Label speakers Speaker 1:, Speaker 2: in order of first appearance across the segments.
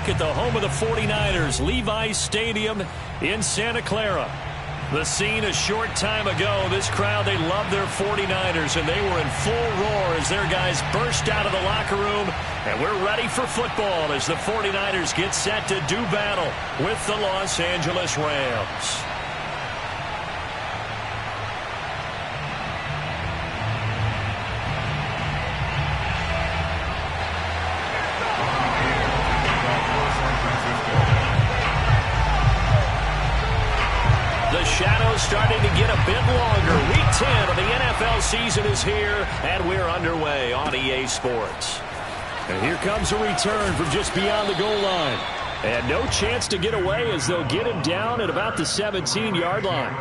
Speaker 1: back at the home of the 49ers, Levi's Stadium in Santa Clara. The scene a short time ago, this crowd, they love their 49ers, and they were in full roar as their guys burst out of the locker room. And we're ready for football as the 49ers get set to do battle with the Los Angeles Rams. Shadows starting to get a bit longer. Week 10 of the NFL season is here, and we're underway on EA Sports. And here comes a return from just beyond the goal line. And no chance to get away as they'll get him down at about the 17-yard line.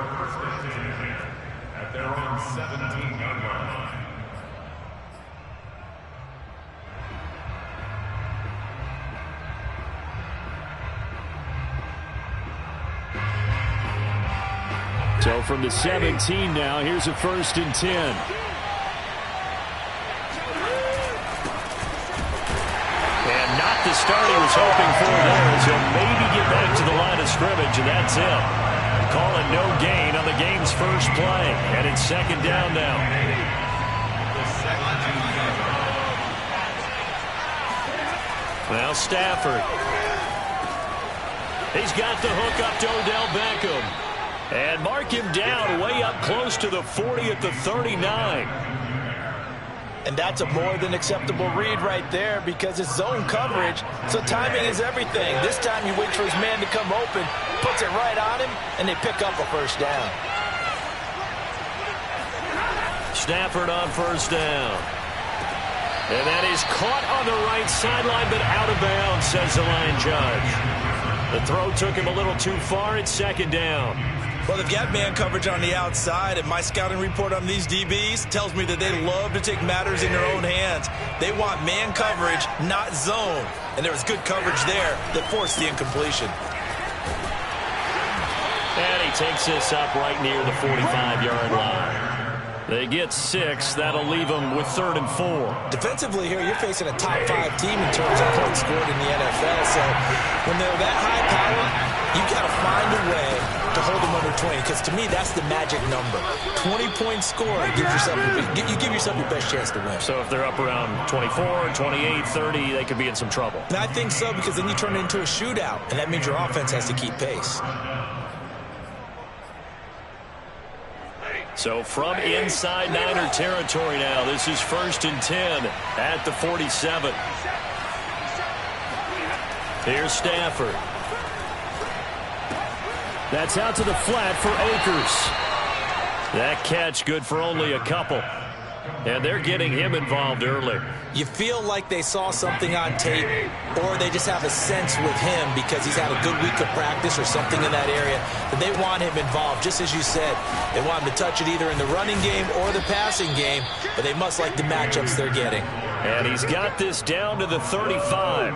Speaker 1: At their own 17-yard line. So from the 17 now, here's a 1st and 10. And not the start he was hoping for there, as he'll maybe get back to the line of scrimmage, and that's it. Calling no gain on the game's first play, and it's 2nd down now. Now Stafford. He's got the hook up to Odell Beckham. And mark him down way up close to the 40 at the 39.
Speaker 2: And that's a more than acceptable read right there because it's zone coverage, so timing is everything. This time he waits for his man to come open, puts it right on him, and they pick up a 1st down.
Speaker 1: Stafford on 1st down. And that is caught on the right sideline, but out of bounds, says the line judge. The throw took him a little too far. It's 2nd down.
Speaker 2: Well, they've got man coverage on the outside, and my scouting report on these DBs tells me that they love to take matters in their own hands. They want man coverage, not zone. And there was good coverage there that forced the incompletion.
Speaker 1: And he takes this up right near the 45-yard line. They get 6. That'll leave them with 3rd and 4.
Speaker 2: Defensively here, you're facing a top 5 team in terms of points scored in the NFL. So when they're that high power, you've got to find a way to hold them under 20, because to me that's the magic number. 20 points scored gives yourself you give yourself your best chance to win.
Speaker 1: So if they're up around 24, 28, 30, they could be in some trouble.
Speaker 2: And I think so, because then you turn it into a shootout, and that means your offense has to keep pace.
Speaker 1: So from inside Niner territory now, this is 1st and 10 at the 47. Here's Stafford. That's out to the flat for Akers. That catch good for only a couple. And they're getting him involved early.
Speaker 2: You feel like they saw something on tape, or they just have a sense with him because he's had a good week of practice or something in that area that they want him involved. Just as you said, they want him to touch it either in the running game or the passing game, but they must like the matchups they're getting.
Speaker 1: And he's got this down to the 35.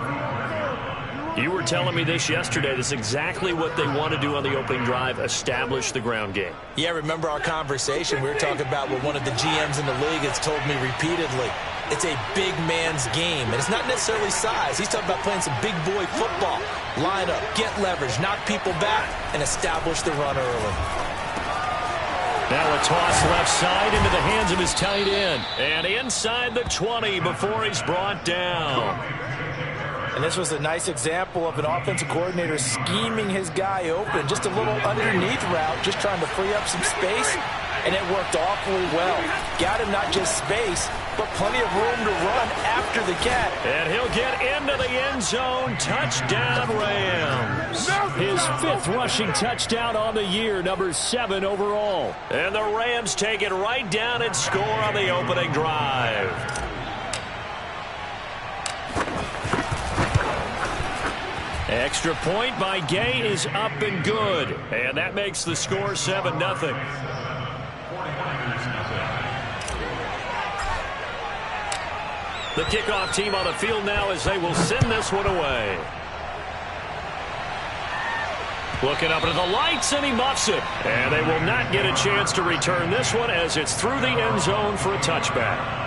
Speaker 1: You were telling me this yesterday. This is exactly what they want to do on the opening drive, establish the ground game.
Speaker 2: Yeah, remember our conversation? We were talking about what one of the GMs in the league has told me repeatedly. It's a big man's game, and it's not necessarily size. He's talking about playing some big boy football. Line up, get leverage, knock people back, and establish the run early.
Speaker 1: Now a toss left side into the hands of his tight end. And inside the 20 before he's brought down.
Speaker 2: And this was a nice example of an offensive coordinator scheming his guy open. Just a little underneath route, just trying to free up some space, and it worked awfully well. Got him not just space, but plenty of room to run after the catch.
Speaker 1: And he'll get into the end zone. Touchdown, Rams. His 5th rushing touchdown on the year, number 7 overall. And the Rams take it right down and score on the opening drive. Extra point by Gay is up and good. And that makes the score 7-0. The kickoff team on the field now as they will send this one away. Looking up into the lights, and he muffs it. And they will not get a chance to return this one as it's through the end zone for a touchback.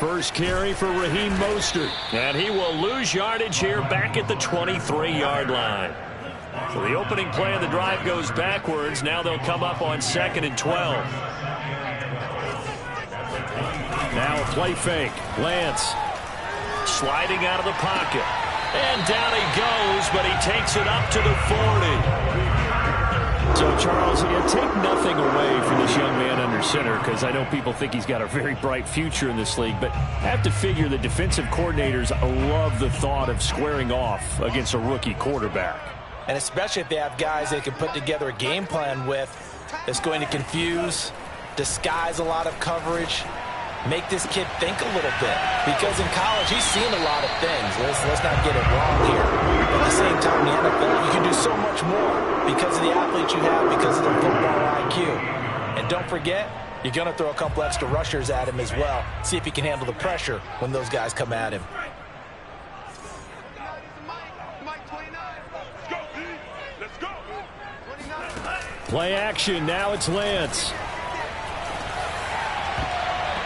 Speaker 1: First carry for Raheem Mostert. And he will lose yardage here back at the 23-yard line. So the opening play of the drive goes backwards. Now they'll come up on 2nd and 12. Now a play fake. Lance sliding out of the pocket. And down he goes, but he takes it up to the 40. So, Charles, take nothing away from this young man under center, because I know people think he's got a very bright future in this league, but I have to figure the defensive coordinators love the thought of squaring off against a rookie quarterback.
Speaker 2: And especially if they have guys they can put together a game plan with that's going to confuse, disguise a lot of coverage, make this kid think a little bit. Because in college, he's seen a lot of things. Let's not get it wrong here. But at the same time, in the NFL, you can do so much more because of the athletes you have, because of the football IQ. And don't forget, you're going to throw a couple extra rushers at him as well. See if he can handle the pressure when those guys come at him.
Speaker 1: Play action. Now it's Lance.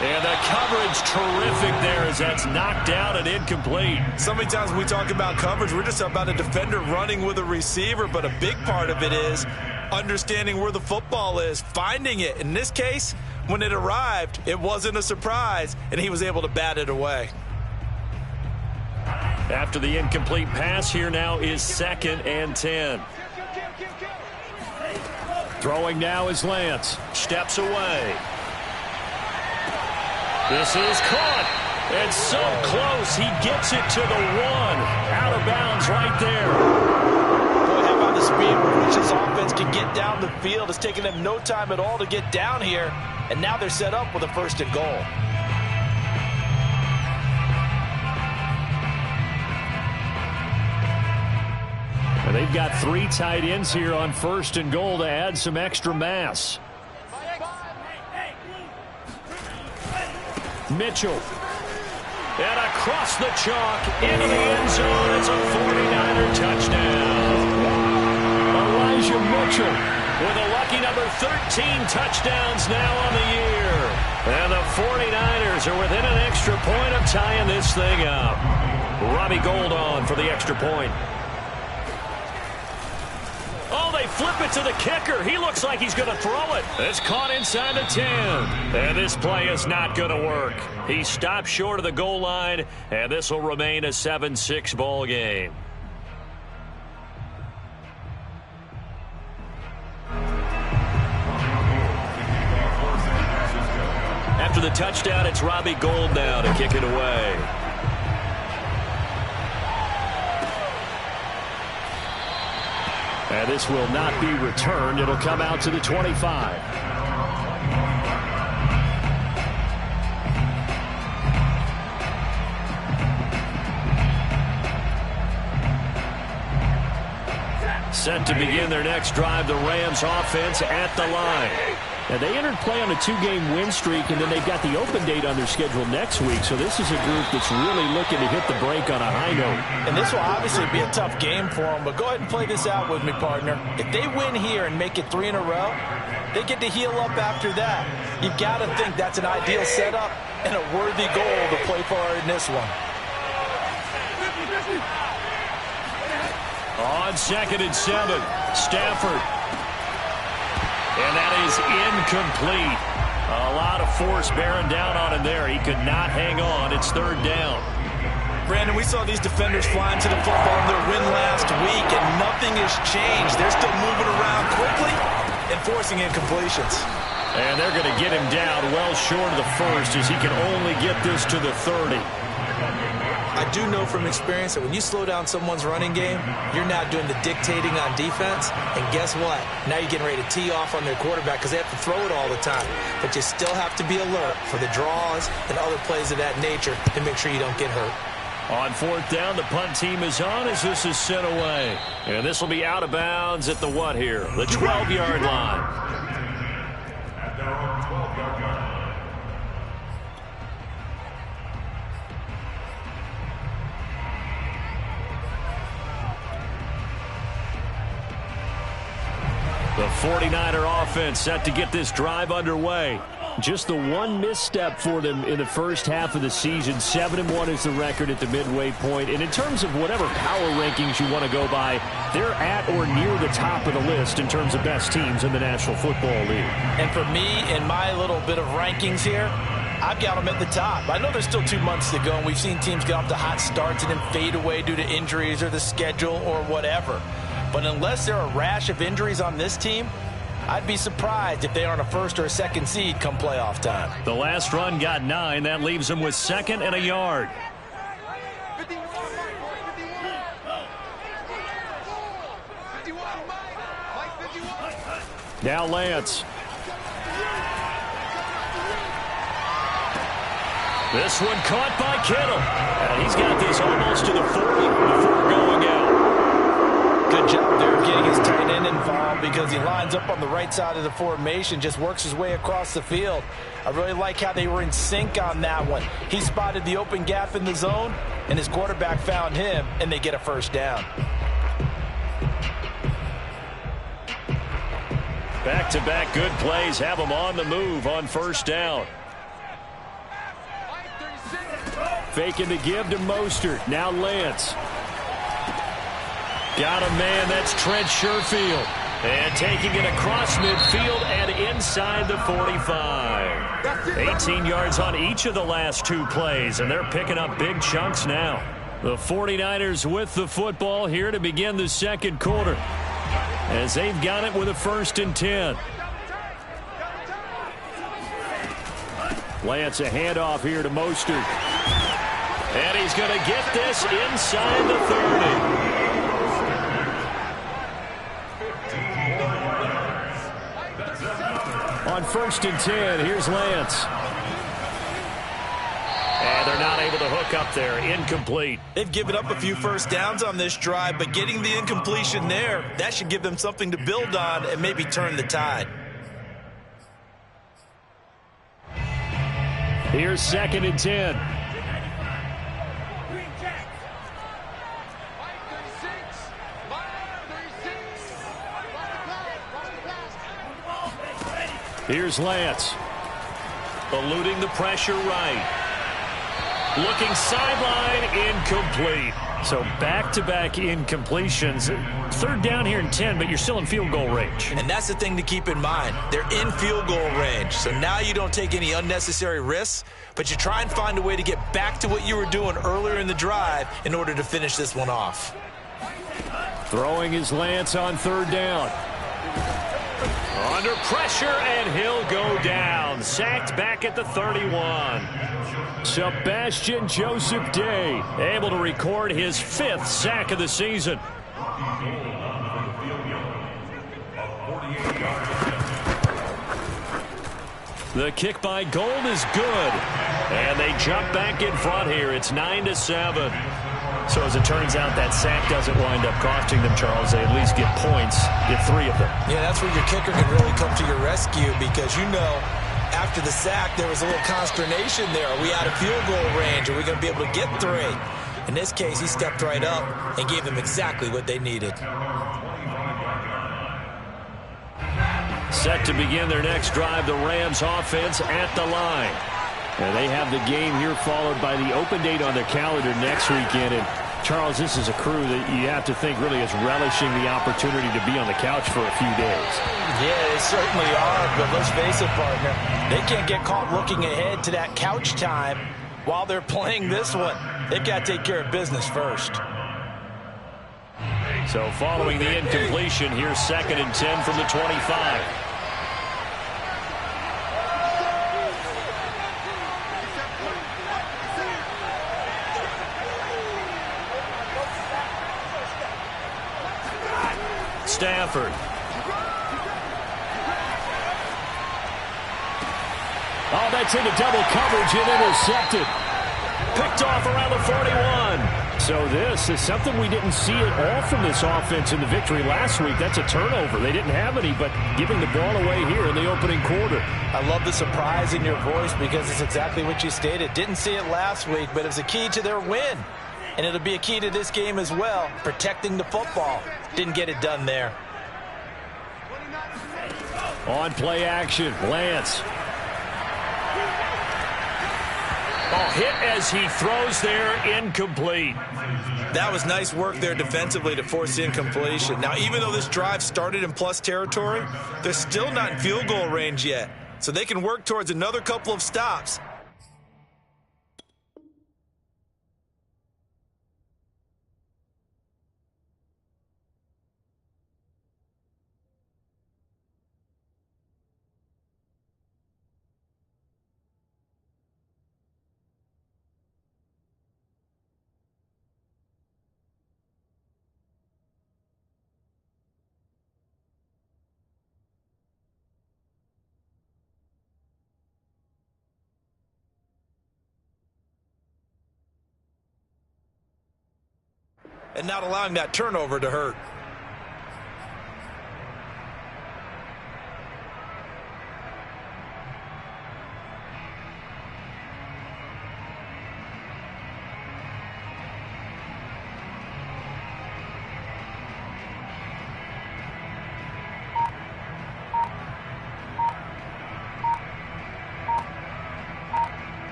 Speaker 1: And the coverage terrific there as that's knocked out and incomplete.
Speaker 2: So many times when we talk about coverage, we're just about a defender running with a receiver, but a big part of it is understanding where the football is, finding it. In this case, when it arrived, it wasn't a surprise, and he was able to bat it away.
Speaker 1: After the incomplete pass, here now is 2nd and 10. Throwing now is Lance. Steps away. This is caught. And so close. He gets it to the 1. Out of bounds right there.
Speaker 2: Boy, how about the speed with which this offense can get down the field? It's taken them no time at all to get down here. And now they're set up with a 1st and goal.
Speaker 1: And they've got 3 tight ends here on 1st and goal to add some extra mass. Mitchell. And across the chalk into the end zone. It's a 49er touchdown. Elijah Mitchell with a lucky number 13 touchdowns now on the year. And the 49ers are within an extra point of tying this thing up. Robbie Gould on for the extra point. Oh, they flip it to the kicker. He looks like he's going to throw it. It's caught inside the 10. And this play is not going to work. He stopped short of the goal line, and this will remain a 7-6 ball game. After the touchdown, it's Robbie Gould now to kick it away. And this will not be returned. It'll come out to the 25. Set to begin their next drive, the Rams offense at the line. And they entered play on a 2-game win streak, and then they've got the open date on their schedule next week. So this is a group that's really looking to hit the break on a high note.
Speaker 2: And this will obviously be a tough game for them, but go ahead and play this out with me, partner. If they win here and make it 3 in a row, they get to heal up after that. You've got to think that's an ideal setup and a worthy goal to play for in this one.
Speaker 1: On 2nd and 7, Stafford. And that is incomplete. A lot of force bearing down on him there. He could not hang on. It's 3rd down.
Speaker 2: Brandon, we saw these defenders flying to the football in their win last week, and nothing has changed. They're still moving around quickly and forcing incompletions.
Speaker 1: And they're going to get him down well short of the 1st as he can only get this to the 30.
Speaker 2: I do know from experience that when you slow down someone's running game, you're now doing the dictating on defense. And guess what? Now you're getting ready to tee off on their quarterback because they have to throw it all the time. But you still have to be alert for the draws and other plays of that nature to make sure you don't get hurt.
Speaker 1: On 4th down, the punt team is on as this is sent away. And this will be out of bounds at the what here? The 12-yard line. The 49er offense set to get this drive underway. Just the one misstep for them in the first half of the season. 7-1 is the record at the midway point. And in terms of whatever power rankings you want to go by, they're at or near the top of the list in terms of best teams in the National Football League.
Speaker 2: And for me, in my little bit of rankings here, I've got them at the top. I know there's still 2 months to go, and we've seen teams get off to hot starts and then fade away due to injuries or the schedule or whatever. But unless there are a rash of injuries on this team, I'd be surprised if they aren't a first or a second seed come playoff time.
Speaker 1: The last run got 9. That leaves them with 2nd and a yard. Now Lance. This one caught by Kittle. And he's got this almost to the 40 before going out. Good job there getting his tight end involved because he lines up on the right side of the formation, just works his way across the field. I really like how they were in sync on that one. He spotted the open gap in the zone, and his quarterback found him, and they get a first down. Back-to-back good plays have them on the move on first down. Faking the give to Mostert. Now Lance. Got a man, that's Trent Sherfield. And taking it across midfield and inside the 45. 18 yards on each of the last 2 plays, and they're picking up big chunks now. The 49ers with the football here to begin the second quarter, as they've got it with a 1st and 10. Lance, a handoff here to Mostert. And he's going to get this inside the 30. On 1st and 10, here's Lance. And they're not able to hook up there. Incomplete. They've given up a few first downs on this drive, but getting the incompletion there, that should give them something to build on and maybe turn the tide. Here's 2nd and 10. Here's Lance. Eluding the pressure right. Looking sideline, incomplete. So back-to-back incompletions. 3rd down here and 10, but you're still in field goal range. And that's the thing to keep in mind. They're in field goal range. So now you don't take any unnecessary risks, but you try and find a way to get back to what you were doing earlier in the drive in order to finish this one off. Throwing his Lance on 3rd down. Under pressure, and he'll go down. Sacked back at the 31. Sebastian Joseph Day able to record his 5th sack of the season. The kick by Gold is good. And they jump back in front here. It's 9-7. So as it turns out, that sack doesn't wind up costing them, Charles. They at least get points, get 3 of them. Yeah, that's where your kicker can really come to your rescue because, you know, after the sack, there was a little consternation there. Are we out of field goal range? Are we going to be able to get 3? In this case, he stepped right up and gave them exactly what they needed. Set to begin their next drive, the Rams offense at the line. And they have the game here followed by the open date on their calendar next weekend. And, Charles, this is a crew that you have to think really is relishing the opportunity to be on the couch for a few days. Yeah, they certainly are. But let's face it, partner, they can't get caught looking ahead to that couch time while they're playing this one. They've got to take care of business first. So following the incompletion, here's 2nd and 10 from the 25. Stafford. Oh, that's into double coverage and intercepted. Picked off around the 41. So this is something we didn't see at all from this offense in the victory last week. That's a turnover. They didn't have any, but giving the ball away here in the opening quarter. I love the surprise in your voice because it's exactly what you stated. Didn't see it last week, but it was a key to their win. And it'll be a key to this game as well, protecting the football. Didn't get it done there. On play action, Lance. Oh, hit as he throws there, incomplete.
Speaker 2: That was nice work there defensively to force incompletion. Now, even though this drive started in plus territory, they're still not in field goal range yet. So they can work towards another couple of stops. And not allowing that turnover to hurt.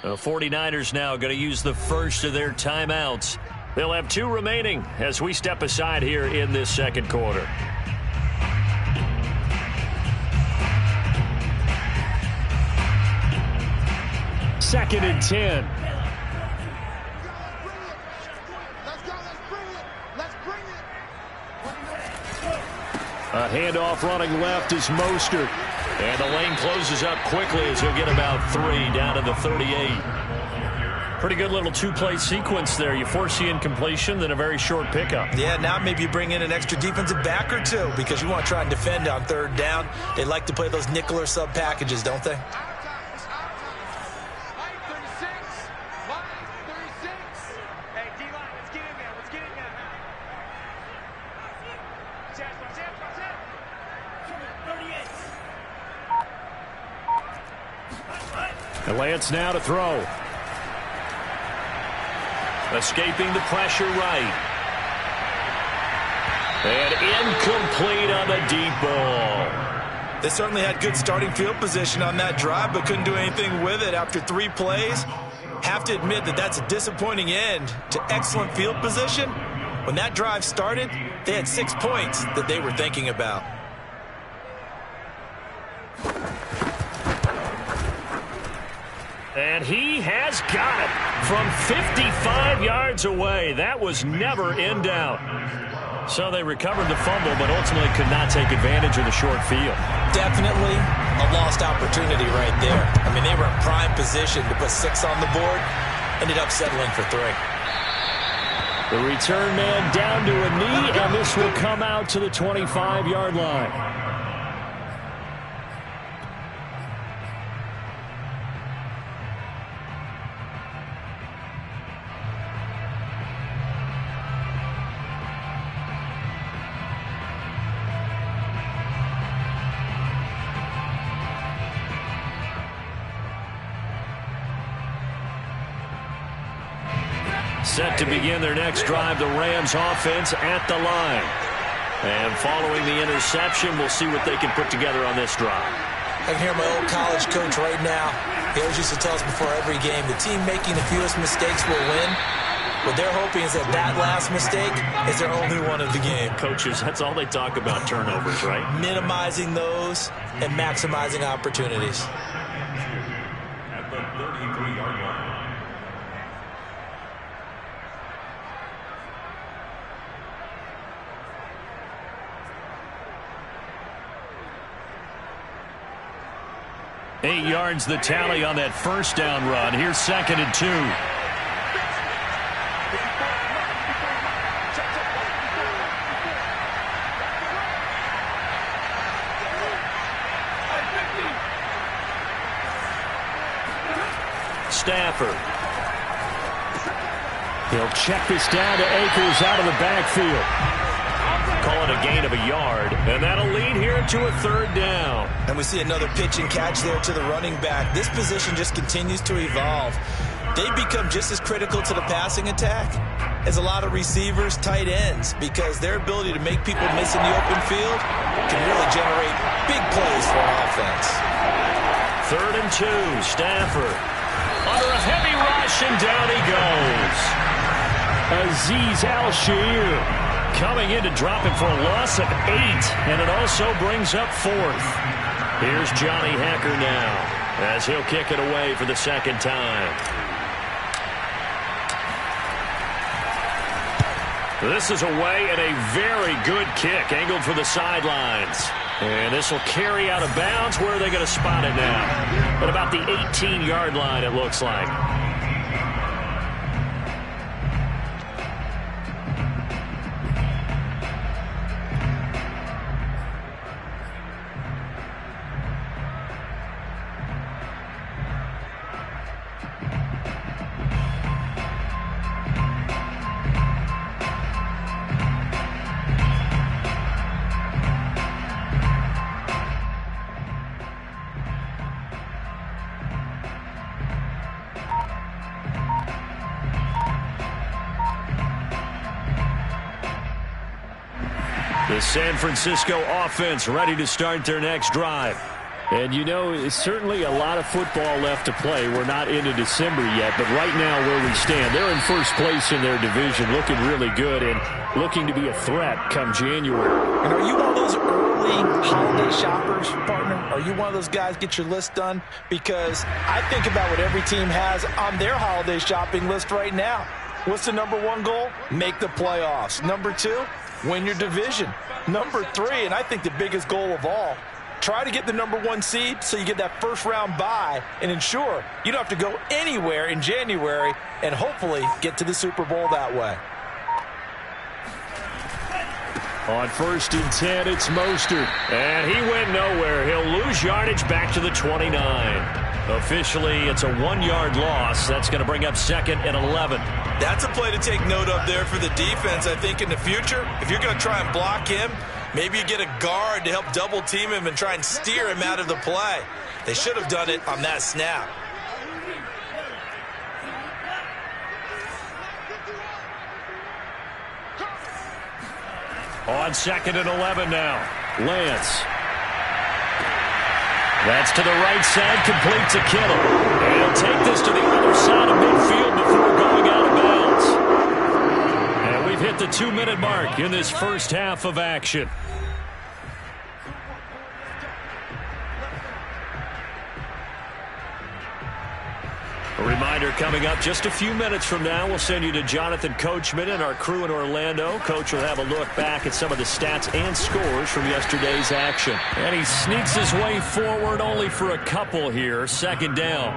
Speaker 1: The 49ers now going to use the first of their timeouts. They'll have 2 remaining as we step aside here in this second quarter. Second and 10. A handoff running left is Mostert. And the lane closes up quickly as he'll get about 3 down to the 38. Pretty good little 2-play sequence there. You force the incompletion, then a very short pickup.
Speaker 2: Yeah, now maybe you bring in an extra defensive back or 2 because you want to try and defend on 3rd down. They like to play those nickel or sub packages, don't they?
Speaker 1: And Lance now to throw. Escaping the pressure right. And incomplete on the deep ball.
Speaker 2: They certainly had good starting field position on that drive, but couldn't do anything with it after 3 plays. Have to admit that that's a disappointing end to excellent field position. When that drive started, they had 6 points that they were thinking about.
Speaker 1: And he has got it from 55 yards away. That was never in doubt. So they recovered the fumble, but ultimately could not take advantage of the short field.
Speaker 2: Definitely a lost opportunity right there. I mean, they were in prime position to put 6 on the board. Ended up settling for 3.
Speaker 1: The return man down to a knee, and this will come out to the 25-yard line. Set to begin their next drive, the Rams offense at the line. And following the interception, we'll see what they can put together on this drive.
Speaker 2: I can hear my old college coach right now. He always used to tell us before every game, the team making the fewest mistakes will win. What they're hoping is that that last mistake is their only one of the game.
Speaker 1: Coaches, that's all they talk about, turnovers, right?
Speaker 2: Minimizing those and maximizing opportunities.
Speaker 1: At the 33-yard line. Eight yards the tally on that first down run. Here's 2nd and 2. Stafford. He'll check this down to Akers out of the backfield. Call it a gain of a yard, and that'll lead here to a 3rd down.
Speaker 2: And we see another pitch and catch there to the running back. This position just continues to evolve. They become just as critical to the passing attack as a lot of receivers, tight ends, because their ability to make people miss in the open field can really generate big plays for an offense.
Speaker 1: 3rd and 2. Stafford under a heavy rush, and down he goes. Azeez Al-Shaair coming in to drop him for a loss of 8, and it also brings up 4th. Here's Johnny Hekker now as he'll kick it away for the second time. This is away and a very good kick, angled for the sidelines. And this will carry out of bounds. Where are they going to spot it now? At about the 18-yard line, it looks like. The San Francisco offense ready to start their next drive. And, you know, it's certainly a lot of football left to play. We're not into December yet, but right now where we stand, they're in first place in their division, looking really good and looking to be a threat come January.
Speaker 2: And are you one of those early holiday shoppers, partner? Are you one of those guys get your list done? Because I think about what every team has on their holiday shopping list right now. What's the number 1 goal? Make the playoffs. Number 2, win your division. Number 3, and I think the biggest goal of all, try to get the number 1 seed so you get that first round bye and ensure you don't have to go anywhere in January and hopefully get to the Super Bowl that way.
Speaker 1: On 1st and 10, it's Mostert. And he went nowhere. He'll lose yardage back to the 29. Officially, it's a 1-yard loss. That's going to bring up 2nd and 11.
Speaker 2: That's a play to take note of there for the defense, I think, in the future. If you're going to try and block him, maybe you get a guard to help double team him and try and steer him out of the play. They should have done it on that snap.
Speaker 1: On 2nd and 11 now. Lance. That's to the right side, complete to Kittle. And he'll take this to the other side of midfield before going out of bounds. And we've hit the 2-minute mark in this first half of action. A reminder coming up just a few minutes from now. We'll send you to Jonathan Coachman and our crew in Orlando. Coach will have a look back at some of the stats and scores from yesterday's action. And he sneaks his way forward only for a couple here. 2nd down.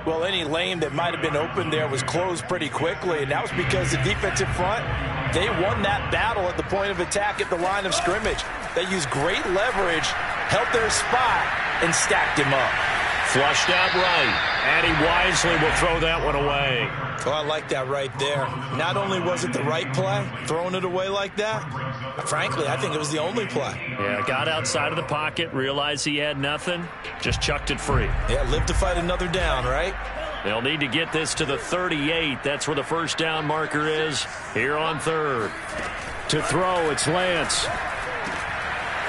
Speaker 2: Well, any lane that might have been open there was closed pretty quickly, and that was because the defensive front, they won that battle at the point of attack at the line of scrimmage. They used great leverage, held their spot, and stacked him up.
Speaker 1: Flushed out right, and he wisely will throw that one away.
Speaker 2: Oh, I like that right there. Not only was it the right play, throwing it away like that, frankly, I think it was the only play.
Speaker 1: Yeah, got outside of the pocket, realized he had nothing, just chucked it free.
Speaker 2: Yeah, live to fight another down, right?
Speaker 1: They'll need to get this to the 38. That's where the first down marker is here on 3rd. To throw, it's Lance.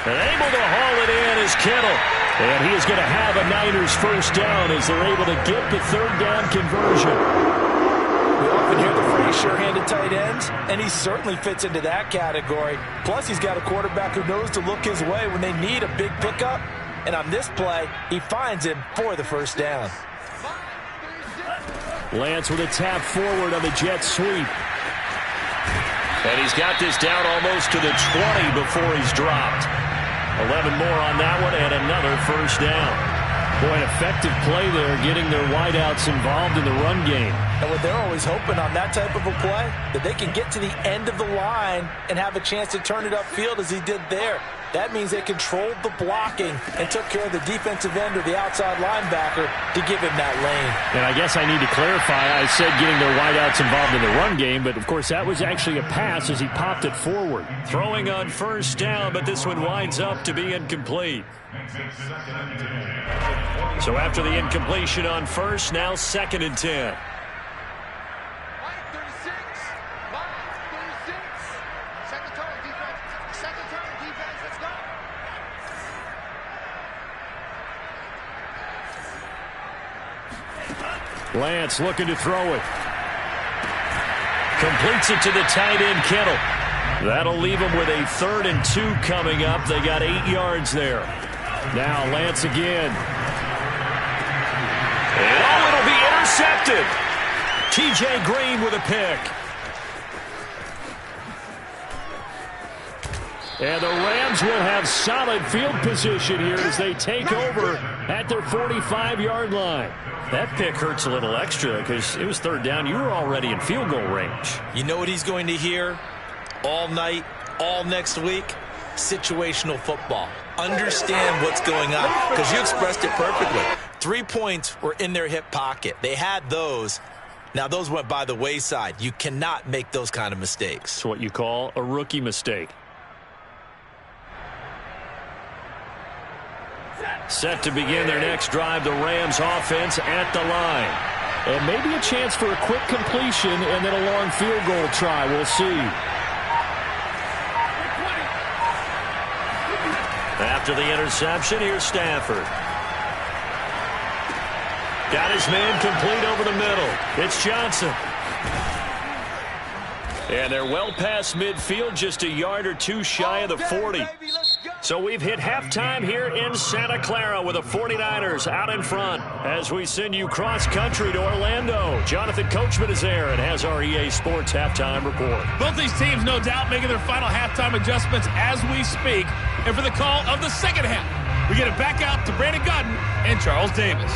Speaker 1: And able to haul it in is Kittle. And he is going to have a Niners first down as they're able to get the 3rd down conversion.
Speaker 2: We often hear the phrase sure-handed tight ends, and he certainly fits into that category. Plus, he's got a quarterback who knows to look his way when they need a big pickup. And on this play, he finds him for the first down.
Speaker 1: Lance with a tap forward on the jet sweep. And he's got this down almost to the 20 before he's dropped. 11 more on that one and another first down. Boy, an effective play there, getting their wideouts involved in the run game.
Speaker 2: And what they're always hoping on that type of a play, that they can get to the end of the line and have a chance to turn it upfield as he did there. That means they controlled the blocking and took care of the defensive end or the outside linebacker to give him that lane.
Speaker 1: And I guess I need to clarify, I said getting their wideouts involved in the run game, but of course that was actually a pass as he popped it forward. Throwing on first down, but this one winds up to be incomplete. So after the incompletion on first, now 2nd and 10. Lance looking to throw it. Completes it to the tight end, Kittle. That'll leave them with a 3rd and 2 coming up. They got 8 yards there. Now Lance again. And it'll be intercepted. T.J. Green with a pick. And the Rams will have solid field position here as they take over at their 45-yard line. That pick hurts a little extra because it was 3rd down. You were already in field goal range.
Speaker 2: You know what he's going to hear all night, all next week? Situational football. Understand what's going on, because you expressed it perfectly. 3 points were in their hip pocket. They had those. Now, those went by the wayside. You cannot make those kind of mistakes.
Speaker 1: It's what you call a rookie mistake. Set to begin their next drive, the Rams offense at the line. And maybe a chance for a quick completion and then a long field goal try. We'll see. After the interception, here's Stafford. Got his man complete over the middle. It's Johnson. And they're well past midfield, just a yard or 2 shy of the 40. So we've hit halftime here in Santa Clara with the 49ers out in front as we send you cross-country to Orlando. Jonathan Coachman is there and has our EA Sports halftime report.
Speaker 3: Both these teams, no doubt, making their final halftime adjustments as we speak. And for the call of the second half, we get it back out to Brandon Gaudin and Charles Davis.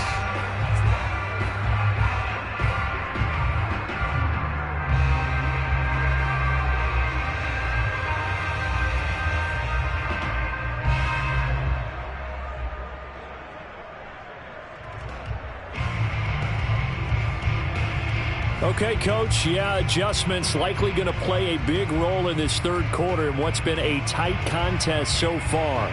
Speaker 1: Okay, Coach, adjustments likely going to play a big role in this 3rd quarter in what's been a tight contest so far.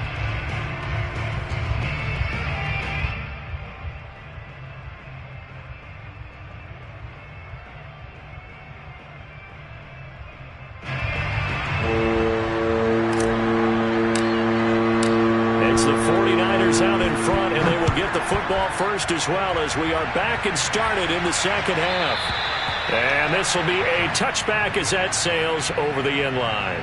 Speaker 1: It's the 49ers out in front, and they will get the football first as well as we are back and started in the second half. And this will be a touchback as that sails over the end line.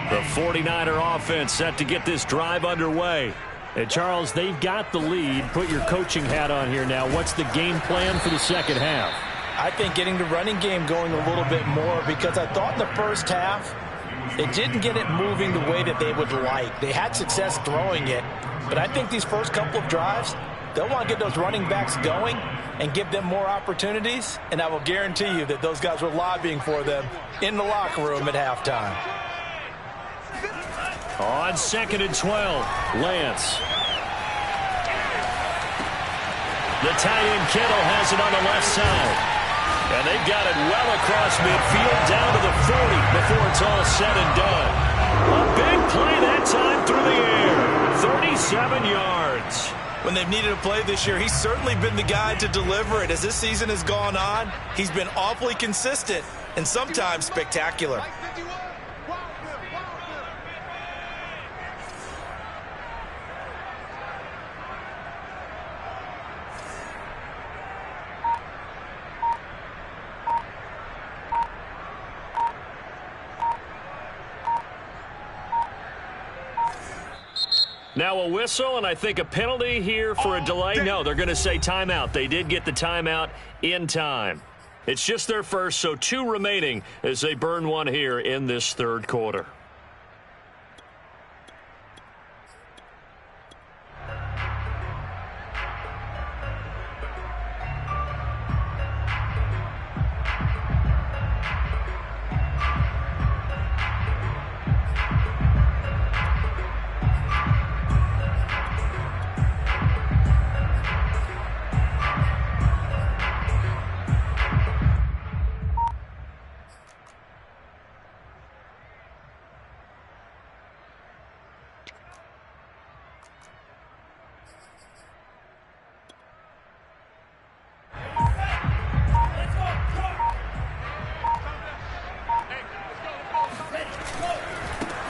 Speaker 1: The 49er offense set to get this drive underway. And Charles, they've got the lead. Put your coaching hat on here now. What's the game plan for the second half?
Speaker 2: I think getting the running game going a little bit more, because I thought in the first half they didn't get it moving the way that they would like. They had success throwing it, but I think these first couple of drives, they'll want to get those running backs going and give them more opportunities, and I will guarantee you that those guys were lobbying for them in the locker room at halftime.
Speaker 1: On 2nd and 12, Lance. The tight end Kittle has it on the left side. And they've got it well across midfield down to the 40 before it's all said and done. A big play that time through the air. 37 yards.
Speaker 2: When they've needed a play this year, he's certainly been the guy to deliver it. As this season has gone on, he's been awfully consistent and sometimes spectacular.
Speaker 1: Now a whistle, and I think a penalty here for a delay. No, they're going to say timeout. They did get the timeout in time. It's just their first, so 2 remaining as they burn one here in this 3rd quarter.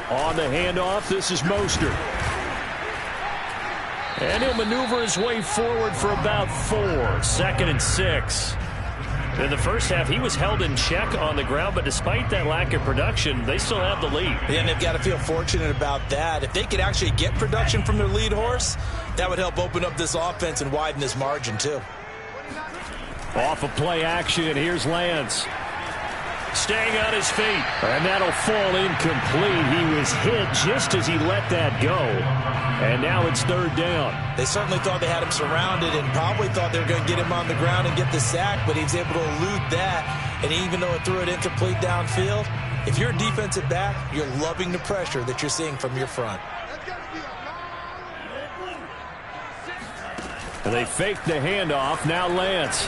Speaker 1: On the handoff, this is Mostert. And he'll maneuver his way forward for about 4. 2nd and 6. In the first half, he was held in check on the ground, but despite that lack of production, they still have the lead.
Speaker 2: And they've got to feel fortunate about that. If they could actually get production from their lead horse, that would help open up this offense and widen this margin, too.
Speaker 1: Off of play action, here's Lance. Staying on his feet. And that'll fall incomplete. He was hit just as he let that go. And now it's 3rd down.
Speaker 2: They certainly thought they had him surrounded and probably thought they were going to get him on the ground and get the sack, but he was able to elude that. And even though it threw it incomplete downfield, if you're a defensive back, you're loving the pressure that you're seeing from your front.
Speaker 1: And they fake the handoff. Now Lance.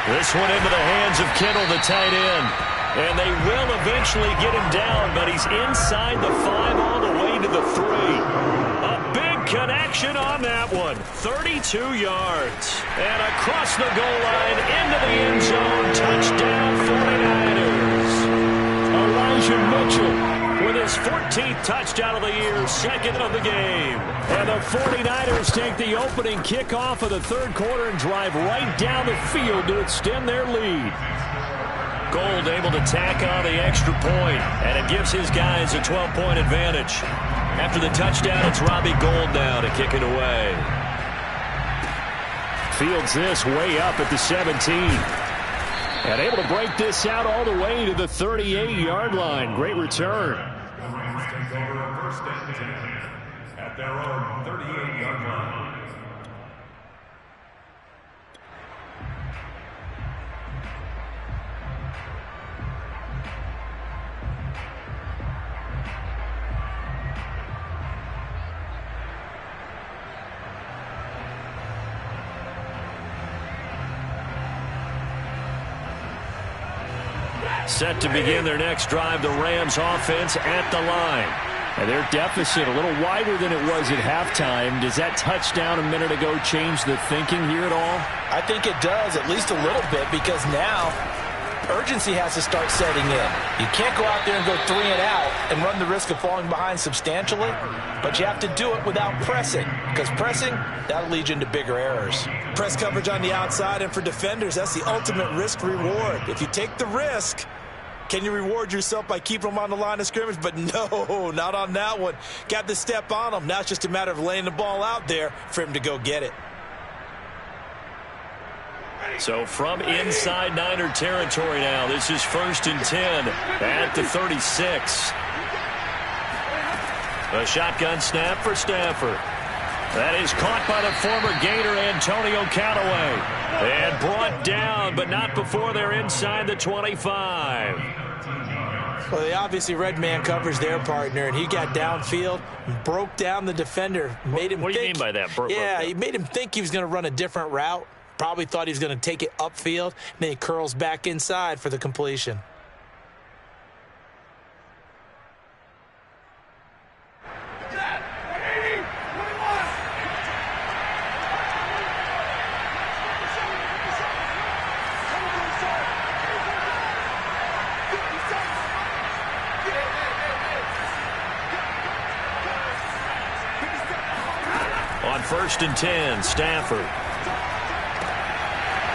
Speaker 1: This one into the hands of Kittle, the tight end. And they will eventually get him down, but he's inside the 5 all the way to the 3. A big connection on that one. 32 yards. And across the goal line into the end zone. Touchdown 49ers. Elijah Mitchell with his 14th touchdown of the year, 2nd of the game. And the 49ers take the opening kickoff of the 3rd quarter and drive right down the field to extend their lead. Gold able to tack on the extra point, and it gives his guys a 12-point advantage. After the touchdown, it's Robbie Gould now to kick it away. Fields this way up at the 17. And able to break this out all the way to the 38-yard line. Great return.
Speaker 4: At their own 38-yard line.
Speaker 1: Set to begin their next drive, the Rams offense at the line. And their deficit a little wider than it was at halftime. Does that touchdown a minute ago change the thinking here at all?
Speaker 2: I think it does, at least a little bit, because now urgency has to start setting in. You can't go out there and go 3 and out and run the risk of falling behind substantially, but you have to do it without pressing, because pressing, that'll lead you into bigger errors. Press coverage on the outside, and for defenders, that's the ultimate risk-reward. If you take the risk, can you reward yourself by keeping them on the line of scrimmage? But no, not on that one. Got to step on them. Now it's just a matter of laying the ball out there for him to go get it.
Speaker 1: So from inside Niner territory now, this is 1st and 10 at the 36. A shotgun snap for Stafford. That is caught by the former Gator Antonio Callaway. And brought down, but not before they're inside the 25.
Speaker 2: Well, they obviously red man covers their partner, and he got downfield, broke down the defender, made him
Speaker 1: What do you mean by that?
Speaker 2: He made him think he was going to run a different route. Probably thought he was going to take it upfield, and then he curls back inside for the completion.
Speaker 1: On 1st and 10, Stafford.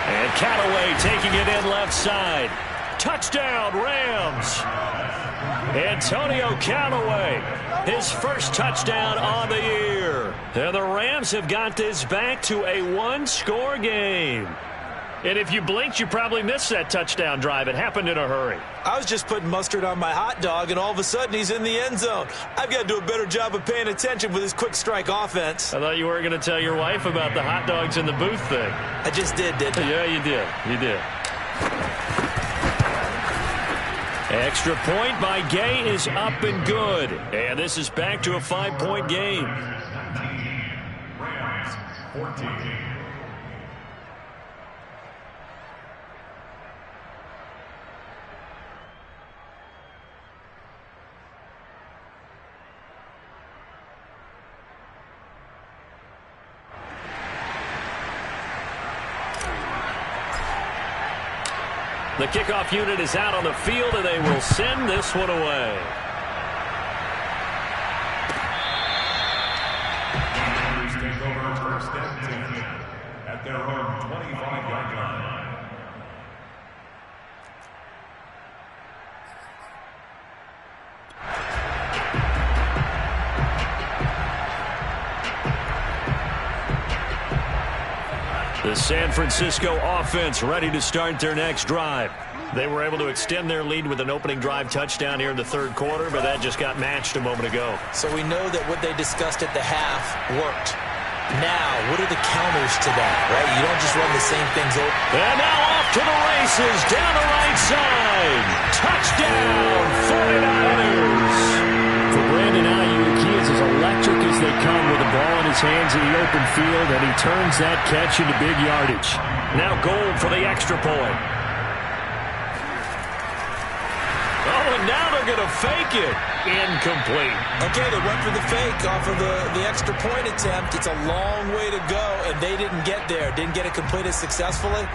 Speaker 1: And Callaway taking it in left side. Touchdown, Rams. Antonio Callaway, his first touchdown on the year. And the Rams have got this back to a 1-score game. And if you blinked, you probably missed that touchdown drive. It happened in a hurry.
Speaker 2: I was just putting mustard on my hot dog, and all of a sudden he's in the end zone. I've got to do a better job of paying attention with this quick strike offense.
Speaker 1: I thought you were going to tell your wife about the hot dogs in the booth thing.
Speaker 2: I just did, didn't I?
Speaker 1: Yeah, you did. You did. Extra point by Gay is up and good. And this is back to a 5-point game.
Speaker 4: Rams 14.
Speaker 1: The kickoff unit is out on the field, and they will send this one away.
Speaker 4: Take over first and 10 at their own 25-yard line.
Speaker 1: The San Francisco offense ready to start their next drive. They were able to extend their lead with an opening drive touchdown here in the third quarter, but that just got matched a moment ago.
Speaker 2: So we know that what they discussed at the half worked. Now, what are the counters to that, right? You don't just run the same things over.
Speaker 1: And now off to the races, down the right side. Touchdown, 49ers. For Brandon Ayuk, he is as electric as they come with the ball in his hands in the open field, and he turns that catch into big yardage. Now Gold for the extra point. Oh, and now they're going to fake it. Incomplete.
Speaker 2: Okay, they went for the fake off of the extra point attempt. It's a long way to go, and they didn't get there. Didn't get it completed successfully.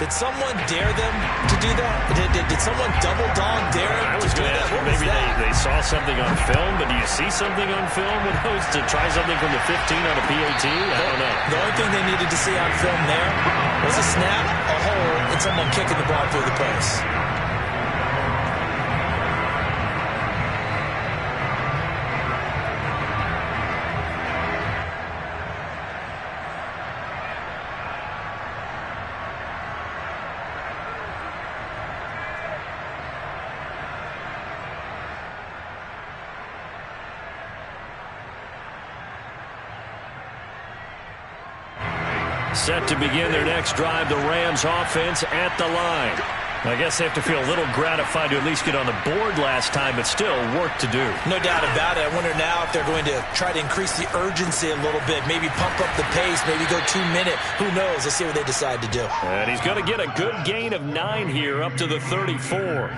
Speaker 2: Did someone dare them to do that? Did someone double dog dare them?
Speaker 1: I was going to ask, maybe they saw something on film, but do you see something on film with those to try something from the 15 on a PAT? I don't know.
Speaker 2: The only thing they needed to see on film there was a snap, a hole, and someone kicking the ball through the post.
Speaker 1: Set to begin their next drive, the Rams offense at the line. I guess they have to feel a little gratified to at least get on the board last time, but still work to do.
Speaker 2: No doubt about it. I wonder now if they're going to try to increase the urgency a little bit, maybe pump up the pace, maybe go 2 minute. Who knows? Let's see what they decide to do.
Speaker 1: And he's going to get a good gain of 9 here up to the 34.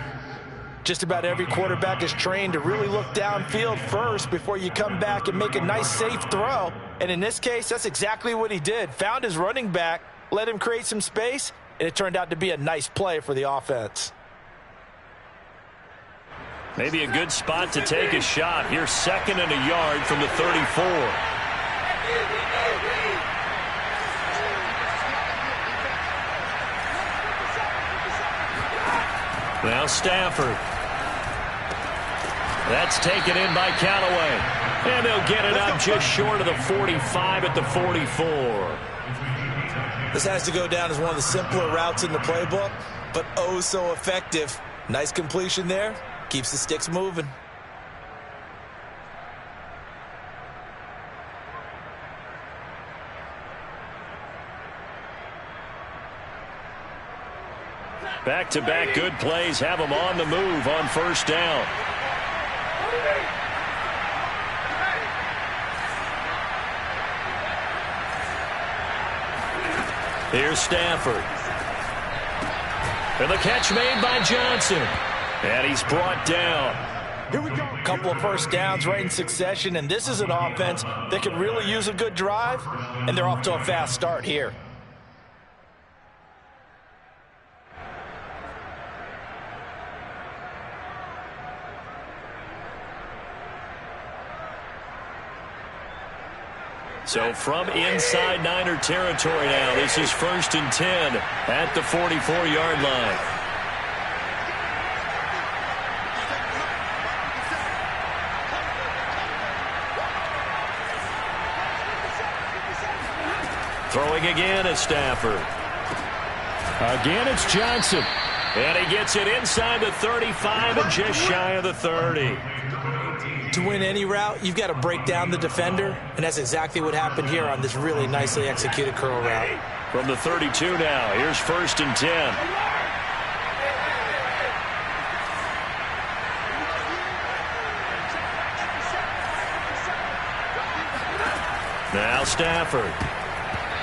Speaker 2: Just about every quarterback is trained to really look downfield first before you come back and make a nice, safe throw. And in this case, that's exactly what he did. Found his running back, let him create some space, and it turned out to be a nice play for the offense.
Speaker 1: Maybe a good spot to take a shot. Here's 2nd and a yard from the 34. Now Stafford. That's taken in by Callaway. And they'll get it up just short of the 45 at the 44.
Speaker 2: This has to go down as one of the simpler routes in the playbook, but oh so effective. Nice completion there. Keeps the sticks moving.
Speaker 1: Back-to-back good plays have them on the move on first down. Here's Stafford. And the catch made by Johnson. And he's brought down.
Speaker 2: Here we go. A couple of first downs right in succession, and this is an offense that could really use a good drive, and they're off to a fast start here.
Speaker 1: So from inside Niner territory now, this is 1st and 10 at the 44-yard line. Throwing again is Stafford. Again it's Johnson. And he gets it inside the 35 and just shy of the 30.
Speaker 2: To win any route, you've got to break down the defender, and that's exactly what happened here on this really nicely executed curl route.
Speaker 1: From the 32 now, here's 1st and 10. Now Stafford.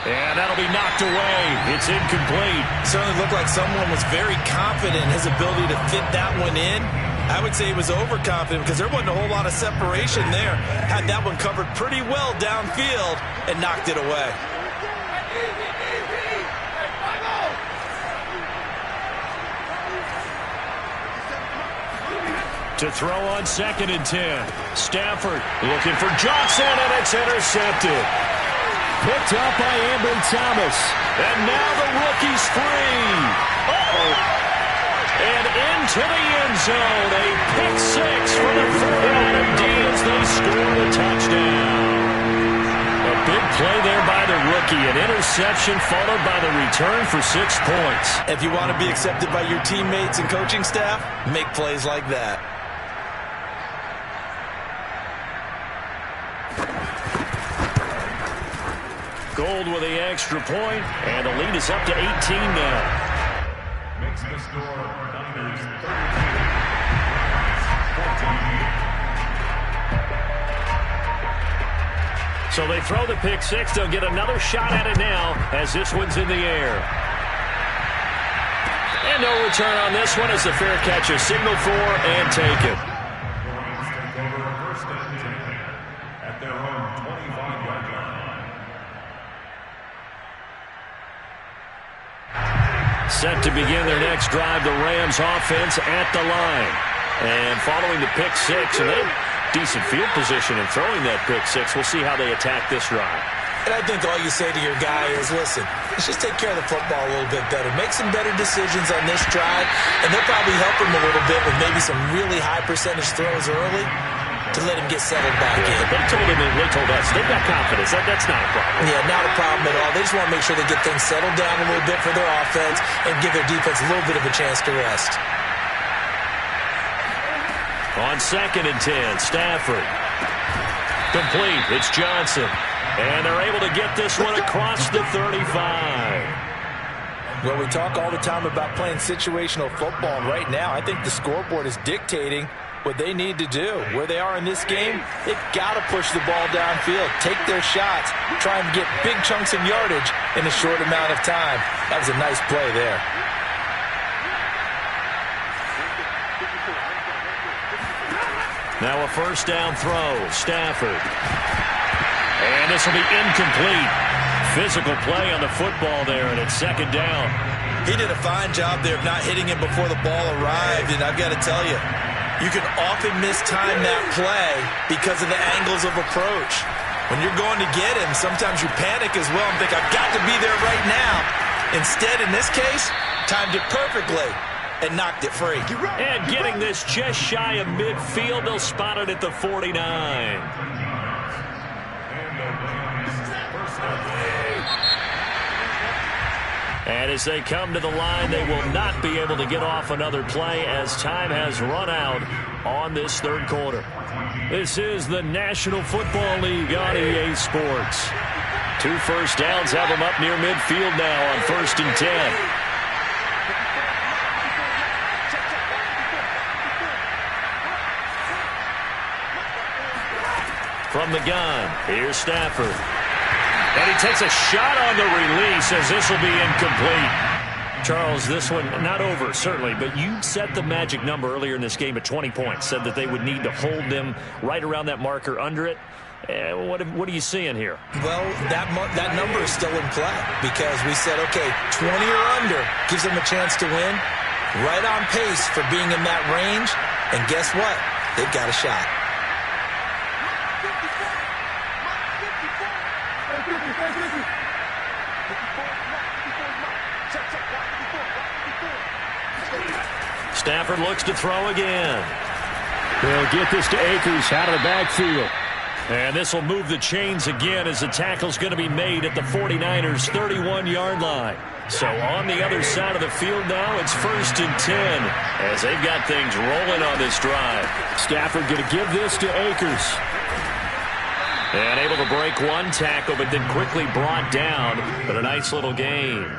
Speaker 1: And that'll be knocked away. It's incomplete.
Speaker 2: Certainly looked like someone was very confident in his ability to fit that one in. I would say he was overconfident because there wasn't a whole lot of separation there. Had that one covered pretty well downfield and knocked it away.
Speaker 1: To throw on 2nd and 10. Stafford looking for Johnson, and it's intercepted. Picked up by Ambry Thomas. And now the rookie's free. And into the end zone. A pick 6 for the 49er D as they score the touchdown. A big play there by the rookie. An interception followed by the return for 6 points.
Speaker 2: If you want to be accepted by your teammates and coaching staff, make plays like that.
Speaker 1: Gold with the extra point, and the lead is up to 18 now.
Speaker 4: Makes the score Niners 32.
Speaker 1: So they throw the pick 6. They'll get another shot at it now as this one's in the air. And no return on this one as the fair catch is signaled for and taken.
Speaker 4: Lions take over 1st and 10 at their own 25-yard line.
Speaker 1: Set to begin their next drive, the Rams offense at the line. And following the pick 6, and they have decent field position in throwing that pick 6. We'll see how they attack this drive.
Speaker 2: And I think all you say to your guy is, listen, let's just take care of the football a little bit better. Make some better decisions on this drive, and they'll probably help him a little bit with maybe some really high percentage throws early to let him get settled back in.
Speaker 1: They told him, and they told us, they've got confidence. That's not a problem.
Speaker 2: Yeah, not a problem at all. They just want to make sure they get things settled down a little bit for their offense and give their defense a little bit of a chance to rest.
Speaker 1: On 2nd and 10, Stafford. Complete. It's Johnson. And they're able to get this one across the 35.
Speaker 2: Well, we talk all the time about playing situational football, and right now I think the scoreboard is dictating what they need to do. Where they are in this game, they've got to push the ball downfield, take their shots, try and get big chunks of yardage in a short amount of time. That was a nice play there.
Speaker 1: Now a 1st down throw. Stafford. And this will be incomplete. Physical play on the football there, and it's 2nd down.
Speaker 2: He did a fine job there of not hitting him before the ball arrived, and I've got to tell you, you can often mistime that play because of the angles of approach. When you're going to get him, sometimes you panic as well and think, I've got to be there right now. Instead, in this case, timed it perfectly and knocked it free.
Speaker 1: And getting this just shy of midfield, they'll spot it at the 49. And as they come to the line, they will not be able to get off another play as time has run out on this 3rd quarter. This is the National Football League on EA Sports. 2 first downs have them up near midfield now on 1st and 10. From the gun, here's Stafford. And he takes a shot on the release as this will be incomplete. Charles, this one not over, certainly, but you set the magic number earlier in this game at 20 points, said that they would need to hold them right around that marker under it. What are you seeing here?
Speaker 2: Well, that number is still in play because we said, okay, 20 or under gives them a chance to win. Right on pace for being in that range. And guess what? They've got a shot.
Speaker 1: Stafford looks to throw again. They'll get this to Akers out of the backfield. And this will move the chains again as the tackle's going to be made at the 49ers' 31-yard line. So on the other side of the field now, it's 1st and 10 as they've got things rolling on this drive. Stafford going to give this to Akers. And able to break one tackle, but then quickly brought down. But a nice little gain.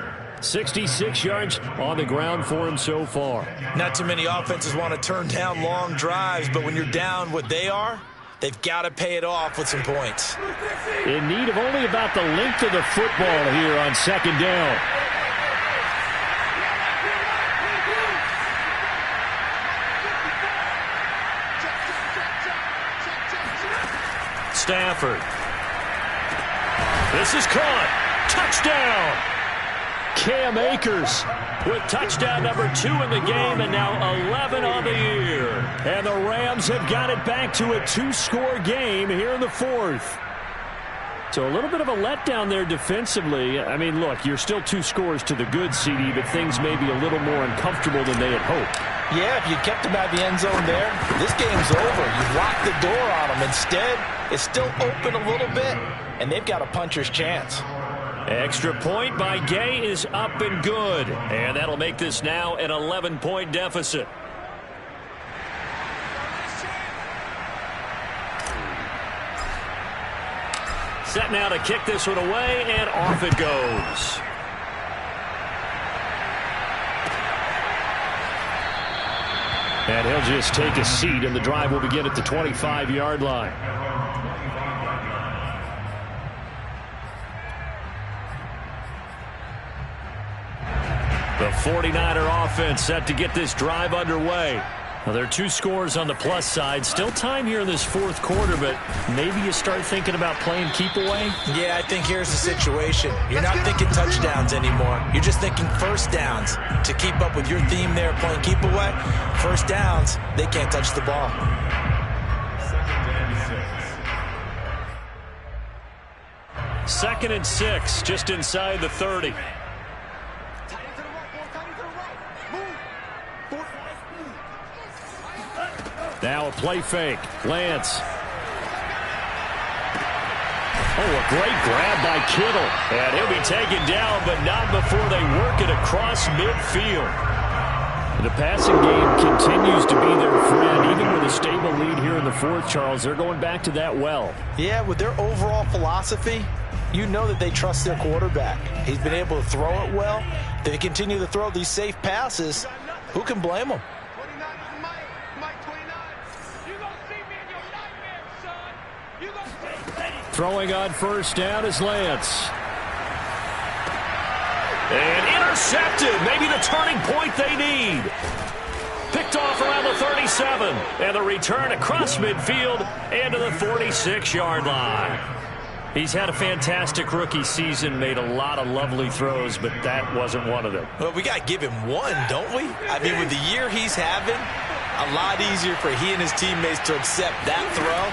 Speaker 1: 66 yards on the ground for him so far.
Speaker 2: Not too many offenses want to turn down long drives, but when you're down what they are, they've got to pay it off with some points.
Speaker 1: In need of only about the length of the football here on 2nd down. Stafford. This is caught. Touchdown. Cam Akers with touchdown number 2 in the game and now 11 on the year. And the Rams have got it back to a 2-score game here in the 4th. So a little bit of a letdown there defensively. I mean, look, you're still 2 scores to the good, CD, but things may be a little more uncomfortable than they had hoped.
Speaker 2: Yeah, if you kept them out of the end zone there, this game's over. You've locked the door on them. Instead, it's still open a little bit, and they've got a puncher's chance.
Speaker 1: Extra point by Gay is up and good. And that'll make this now an 11-point deficit. Set now to kick this one away, and off it goes. And he'll just take a seat, and the drive will begin at the 25-yard line. The 49er offense set to get this drive underway. Well, there are 2 scores on the plus side. Still time here in this 4th quarter, but maybe you start thinking about playing keep away?
Speaker 2: Yeah, I think here's the situation. You're not thinking touchdowns anymore. You're just thinking first downs. To keep up with your theme there, playing keep away, first downs, they can't touch the ball.
Speaker 1: Second and 6, just inside the 30. Now a play fake. Lance. Oh, a great grab by Kittle. And he'll be taken down, but not before they work it across midfield. The passing game continues to be their friend, even with a stable lead here in the 4th, Charles. They're going back to that well.
Speaker 2: Yeah, with their overall philosophy, you know that they trust their quarterback. He's been able to throw it well. They continue to throw these safe passes. Who can blame them?
Speaker 1: Throwing on first down is Lance. And intercepted. Maybe the turning point they need. Picked off around the 37. And the return across midfield into the 46-yard line. He's had a fantastic rookie season, made a lot of lovely throws, but that wasn't one of them.
Speaker 2: Well, we got to give him one, don't we? I mean, with the year he's having, a lot easier for he and his teammates to accept that throw.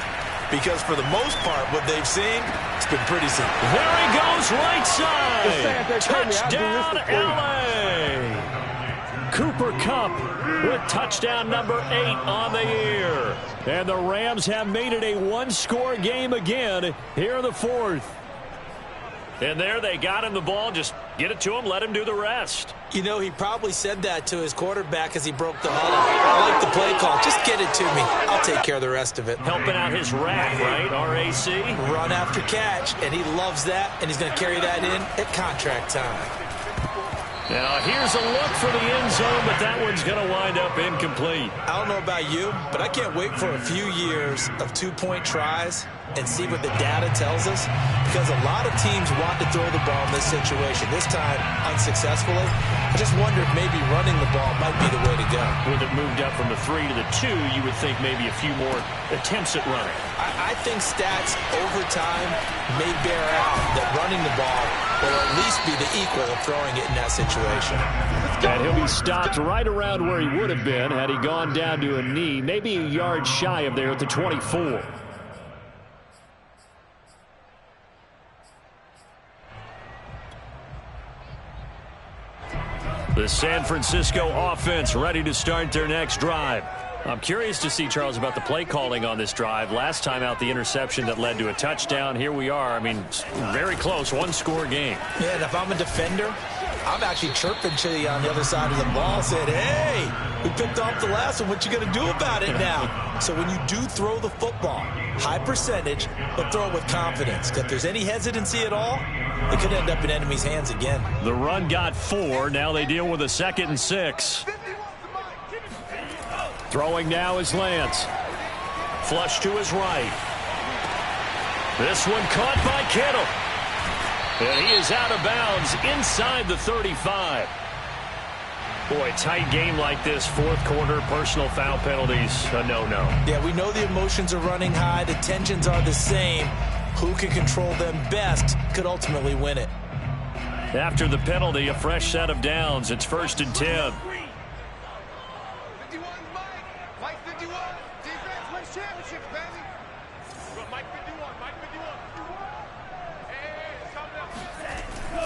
Speaker 2: Because for the most part, what they've seen, it's been pretty simple.
Speaker 1: There he goes, right side. Touchdown, L.A. Cooper Kupp with touchdown number 8 on the year. And the Rams have made it a 1-score game again here in the 4th. And there they got him the ball. Just get it to him, let him do the rest.
Speaker 2: You know, he probably said that to his quarterback as he broke the huddle. I like the play call. Just get it to me. I'll take care of the rest of it.
Speaker 1: Helping out his rack, right? R-A-C?
Speaker 2: Run after catch, and he loves that, and he's going to carry that in at contract time.
Speaker 1: Now here's a look for the end zone, but that one's going to wind up incomplete.
Speaker 2: I don't know about you, but I can't wait for a few years of 2-point tries and see what the data tells us, because a lot of teams want to throw the ball in this situation, this time unsuccessfully. I just wonder if maybe running the ball might be the way to go.
Speaker 1: With it moved up from the 3 to the 2, you would think maybe a few more attempts at running.
Speaker 2: I think stats over time may bear out that running the ball will at least be the equal of throwing it in that situation.
Speaker 1: And he'll be stopped right around where he would have been had he gone down to a knee, maybe a yard shy of there at the 24. The San Francisco offense ready to start their next drive. I'm curious to see, Charles, about the play calling on this drive. Last time out, the interception that led to a touchdown. Here we are. I mean, very close, 1-score game.
Speaker 2: Yeah, and if I'm a defender, I'm actually chirping to you on the other side of the ball, saying, hey, we picked off the last one. What you going to do about it now? So when you do throw the football, high percentage, but throw it with confidence. If there's any hesitancy at all, it could end up in enemy's hands again.
Speaker 1: The run got 4. Now they deal with a 2nd and 6. Throwing now is Lance. Flush to his right. This one caught by Kittle. And he is out of bounds inside the 35. Boy, tight game like this, 4th quarter, personal foul penalties, a no-no.
Speaker 2: Yeah, we know the emotions are running high. The tensions are the same. Who can control them best could ultimately win it.
Speaker 1: After the penalty, a fresh set of downs. It's 1st and 10.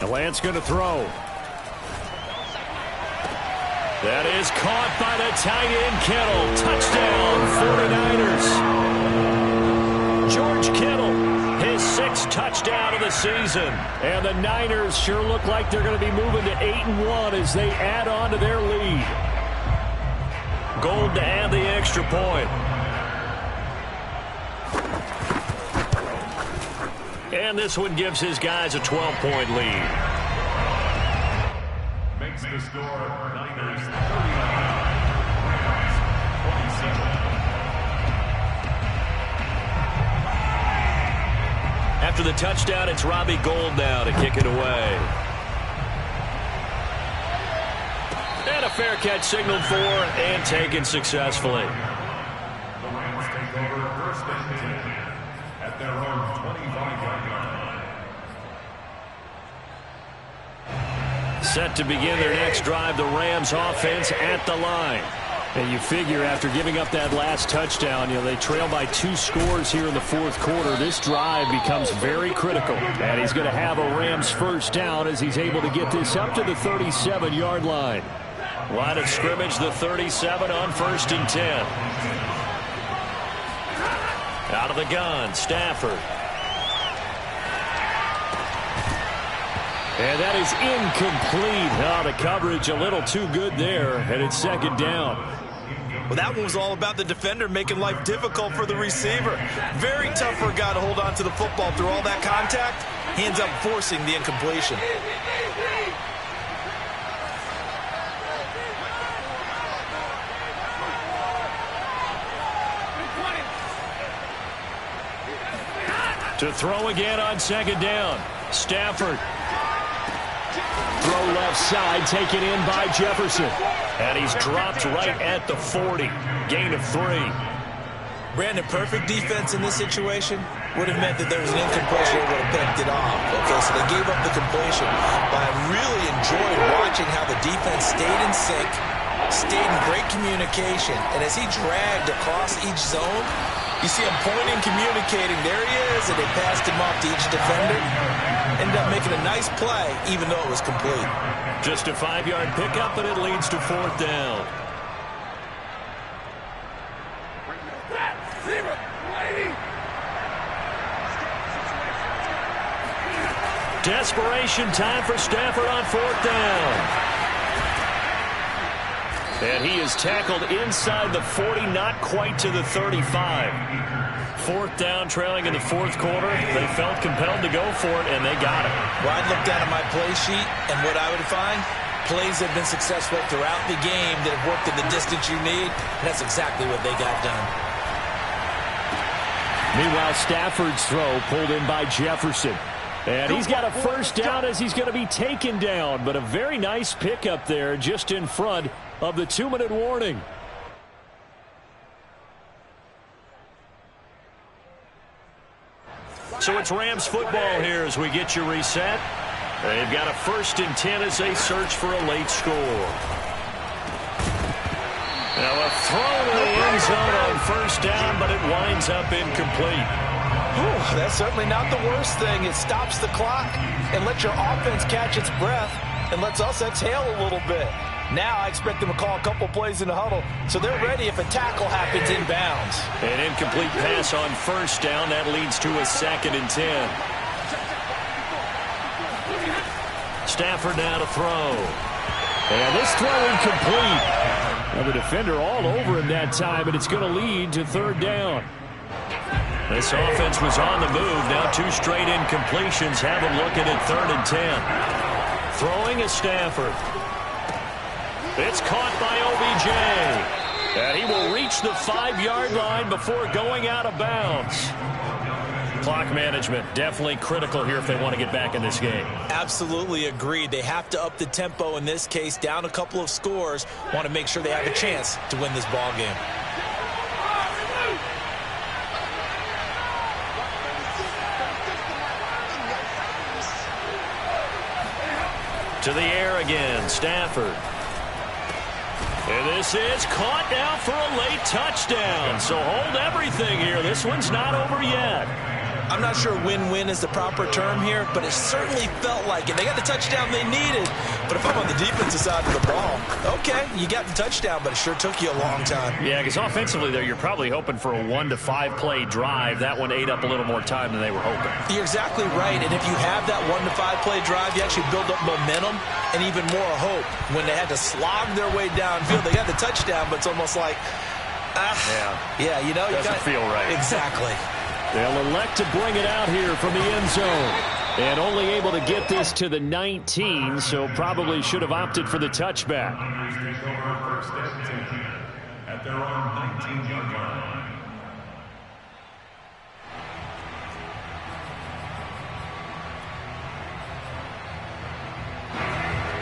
Speaker 1: Lance going to throw. That is caught by the tight end, Kittle. Touchdown, 49ers. George Kittle, his 6th touchdown of the season. And the Niners sure look like they're going to be moving to 8-1 as they add on to their lead. Gold to add the extra point. And this one gives his guys a 12-point lead.
Speaker 4: Makes the score Niners 39, 27.
Speaker 1: After the touchdown, it's Robbie Gould now to kick it away. And a fair catch signaled for and taken successfully.
Speaker 4: The Rams take over 1st and 10 at their own 25-yard line.
Speaker 1: Set to begin their next drive, the Rams offense at the line. And you figure after giving up that last touchdown, they trail by 2 scores here in the 4th quarter. This drive becomes very critical. And he's going to have a Rams first down as he's able to get this up to the 37-yard line. Line of scrimmage, the 37 on 1st and 10. Out of the gun, Stafford. And that is incomplete. Oh, the coverage a little too good there, and it's 2nd down.
Speaker 2: Well, that one was all about the defender making life difficult for the receiver. Very tough for a guy to hold on to the football through all that contact. He ends up forcing the incompletion.
Speaker 1: To throw again on 2nd down. Stafford. Throw left side, taken in by Jefferson. And he's dropped right at the 40. Gain of 3.
Speaker 2: Brandon, perfect defense in this situation would have meant that there was an incompletion that would have picked it off. Okay, so they gave up the completion. But I really enjoyed watching how the defense stayed in sync, stayed in great communication. And as he dragged across each zone, you see him pointing, communicating. There he is, and they passed him off to each defender. Ended up making a nice play, even though it was complete.
Speaker 1: Just a 5-yard pickup, but it leads to 4th down. Desperation time for Stafford on 4th down. And he is tackled inside the 40, not quite to the 35. 4th down, trailing in the 4th quarter. They felt compelled to go for it, and they got it.
Speaker 2: Well, I'd look down at my play sheet, and what I would find, plays have been successful throughout the game that have worked in the distance you need, and that's exactly what they got done.
Speaker 1: Meanwhile, Stafford's throw pulled in by Jefferson. And he's got a first down as he's going to be taken down, but a very nice pickup there just in front of the 2-minute warning. So it's Rams football here as we get you reset. They've got a 1st and 10 as they search for a late score. Now a throw to the end zone on 1st down, but it winds up incomplete.
Speaker 2: Whew, that's certainly not the worst thing. It stops the clock and lets your offense catch its breath and lets us exhale a little bit. Now I expect them to call a couple plays in the huddle, so they're ready if a tackle happens inbounds.
Speaker 1: An incomplete pass on 1st down. That leads to a 2nd and 10. Stafford now to throw. And this throw incomplete. Well, the defender all over him that time, and it's going to lead to 3rd down. This offense was on the move. Now 2 straight incompletions have them looking at 3rd and 10. Throwing is Stafford. It's caught by OBJ. And he will reach the 5-yard line before going out of bounds. Clock management definitely critical here if they want to get back in this game.
Speaker 2: Absolutely agreed. They have to up the tempo in this case, down a couple of scores. Want to make sure they have a chance to win this ball game.
Speaker 1: To the air again, Stafford. And this is caught now for a late touchdown. So hold everything here. This one's not over yet.
Speaker 2: I'm not sure win-win is the proper term here, but it certainly felt like it. They got the touchdown they needed, but if I'm on the defensive side of the ball, okay, you got the touchdown, but it sure took you a long time.
Speaker 1: Yeah, because offensively there, you're probably hoping for a 1 to 5 play drive. That one ate up a little more time than they were hoping.
Speaker 2: You're exactly right, and if you have that 1 to 5 play drive, you actually build up momentum and even more hope. When they had to slog their way downfield, they got the touchdown, but it's almost like, yeah, you know,
Speaker 1: doesn't feel right.
Speaker 2: Exactly.
Speaker 1: They'll elect to bring it out here from the end zone. And only able to get this to the 19, so probably should have opted for the touchback.
Speaker 4: Take over first and 10 at their own 19-yard line.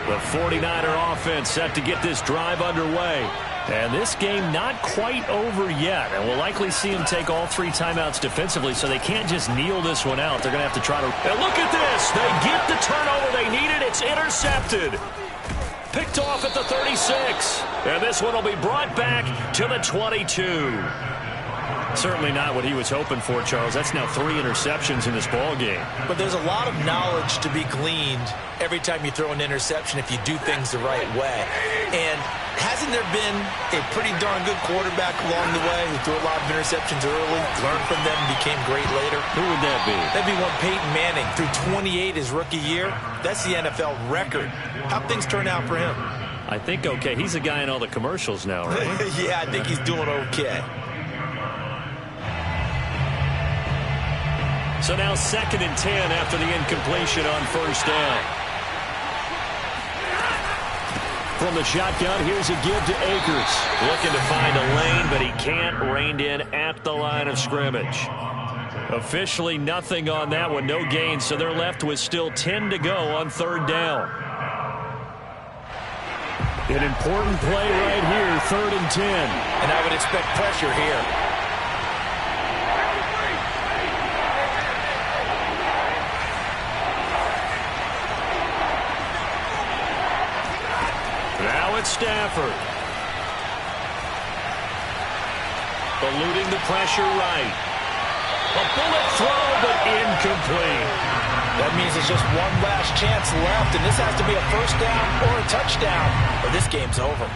Speaker 1: The 49er offense set to get this drive underway. And this game not quite over yet. And we'll likely see them take all 3 timeouts defensively, so they can't just kneel this one out. They're going to have to try to... And look at this. They get the turnover they needed. It's intercepted. Picked off at the 36. And this one will be brought back to the 22. Certainly not what he was hoping for, Charles. That's now 3 interceptions in this ball game.
Speaker 2: But there's a lot of knowledge to be gleaned every time you throw an interception if you do things the right way. And hasn't there been a pretty darn good quarterback along the way who threw a lot of interceptions early, learned from them, and became great later?
Speaker 1: Who would that be?
Speaker 2: That'd be one Peyton Manning. Threw 28 his rookie year. That's the NFL record. How'd things turn out for him?
Speaker 1: I think okay. He's a guy in all the commercials now, right?
Speaker 2: Yeah, I think he's doing okay.
Speaker 1: So now 2nd and 10 after the incompletion on first down. From the shotgun, here's a give to Akers. Looking to find a lane, but he can't. Reined in at the line of scrimmage. Officially nothing on that one, no gain, so they're left with still 10 to go on 3rd down. An important play right here, 3rd and 10.
Speaker 2: And I would expect pressure here.
Speaker 1: Now it's Stafford. Eluding the pressure right. A bullet throw, but incomplete.
Speaker 2: That means there's just one last chance left, and this has to be a first down or a touchdown, or this game's over.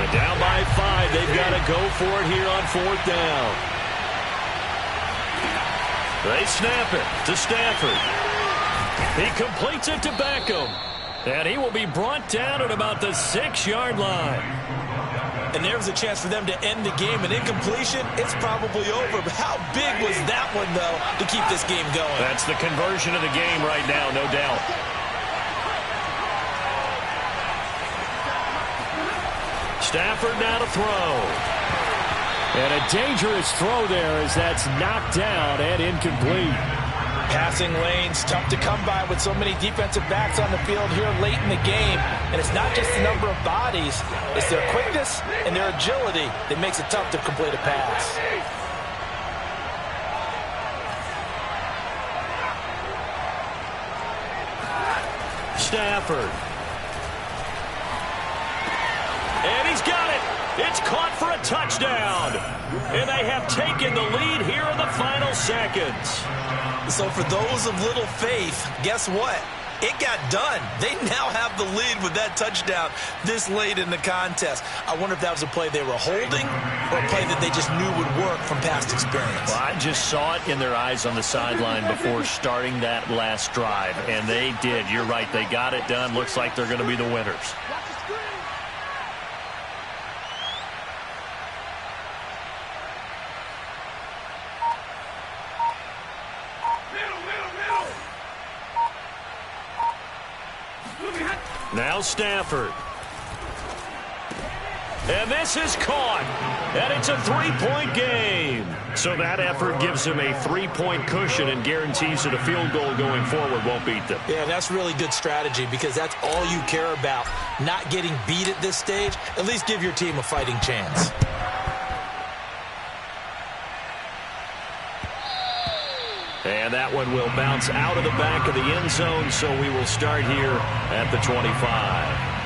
Speaker 1: And down by 5, they've got to go for it here on 4th down. They snap it to Stafford. He completes it to Beckham. And he will be brought down at about the 6-yard line.
Speaker 2: And there was a chance for them to end the game. An incompletion, it's probably over. But how big was that one, though, to keep this game going?
Speaker 1: That's the conversion of the game right now, no doubt. Stafford now to throw. And a dangerous throw there as that's knocked down and incomplete.
Speaker 2: Passing lanes, tough to come by with so many defensive backs on the field here late in the game. And it's not just the number of bodies, it's their quickness and their agility that makes it tough to complete a pass.
Speaker 1: Stafford. And he's got it. It's caught for a touchdown. And they have taken the lead here in the final seconds.
Speaker 2: So for those of little faith, guess what? It got done. They now have the lead with that touchdown this late in the contest. I wonder if that was a play they were holding or a play that they just knew would work from past experience.
Speaker 1: Well, I just saw it in their eyes on the sideline before starting that last drive, and they did. You're right. They got it done. Looks like they're going to be the winners. Now Stafford. And this is caught. And it's a 3-point game. So that effort gives him a 3-point cushion and guarantees that a field goal going forward won't beat them.
Speaker 2: Yeah, that's really good strategy because that's all you care about. Not getting beat at this stage. At least give your team a fighting chance.
Speaker 1: And that one will bounce out of the back of the end zone, so we will start here at the 25.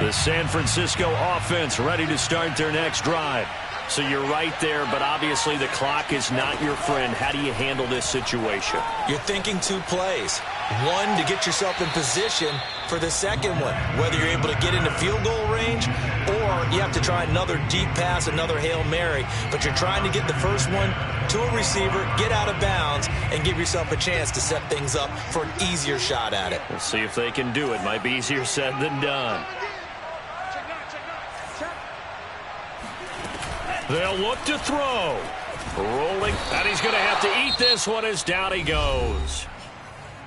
Speaker 1: The San Francisco offense ready to start their next drive. So you're right there, but obviously the clock is not your friend. How do you handle this situation?
Speaker 2: You're thinking 2 plays. One, to get yourself in position for the second one, whether you're able to get into field goal range or you have to try another deep pass, another Hail Mary. But you're trying to get the first one to a receiver, get out of bounds, and give yourself a chance to set things up for an easier shot at it.
Speaker 1: We'll see if they can do it. Might be easier said than done. They'll look to throw. Rolling, and he's going to have to eat this one as down he goes.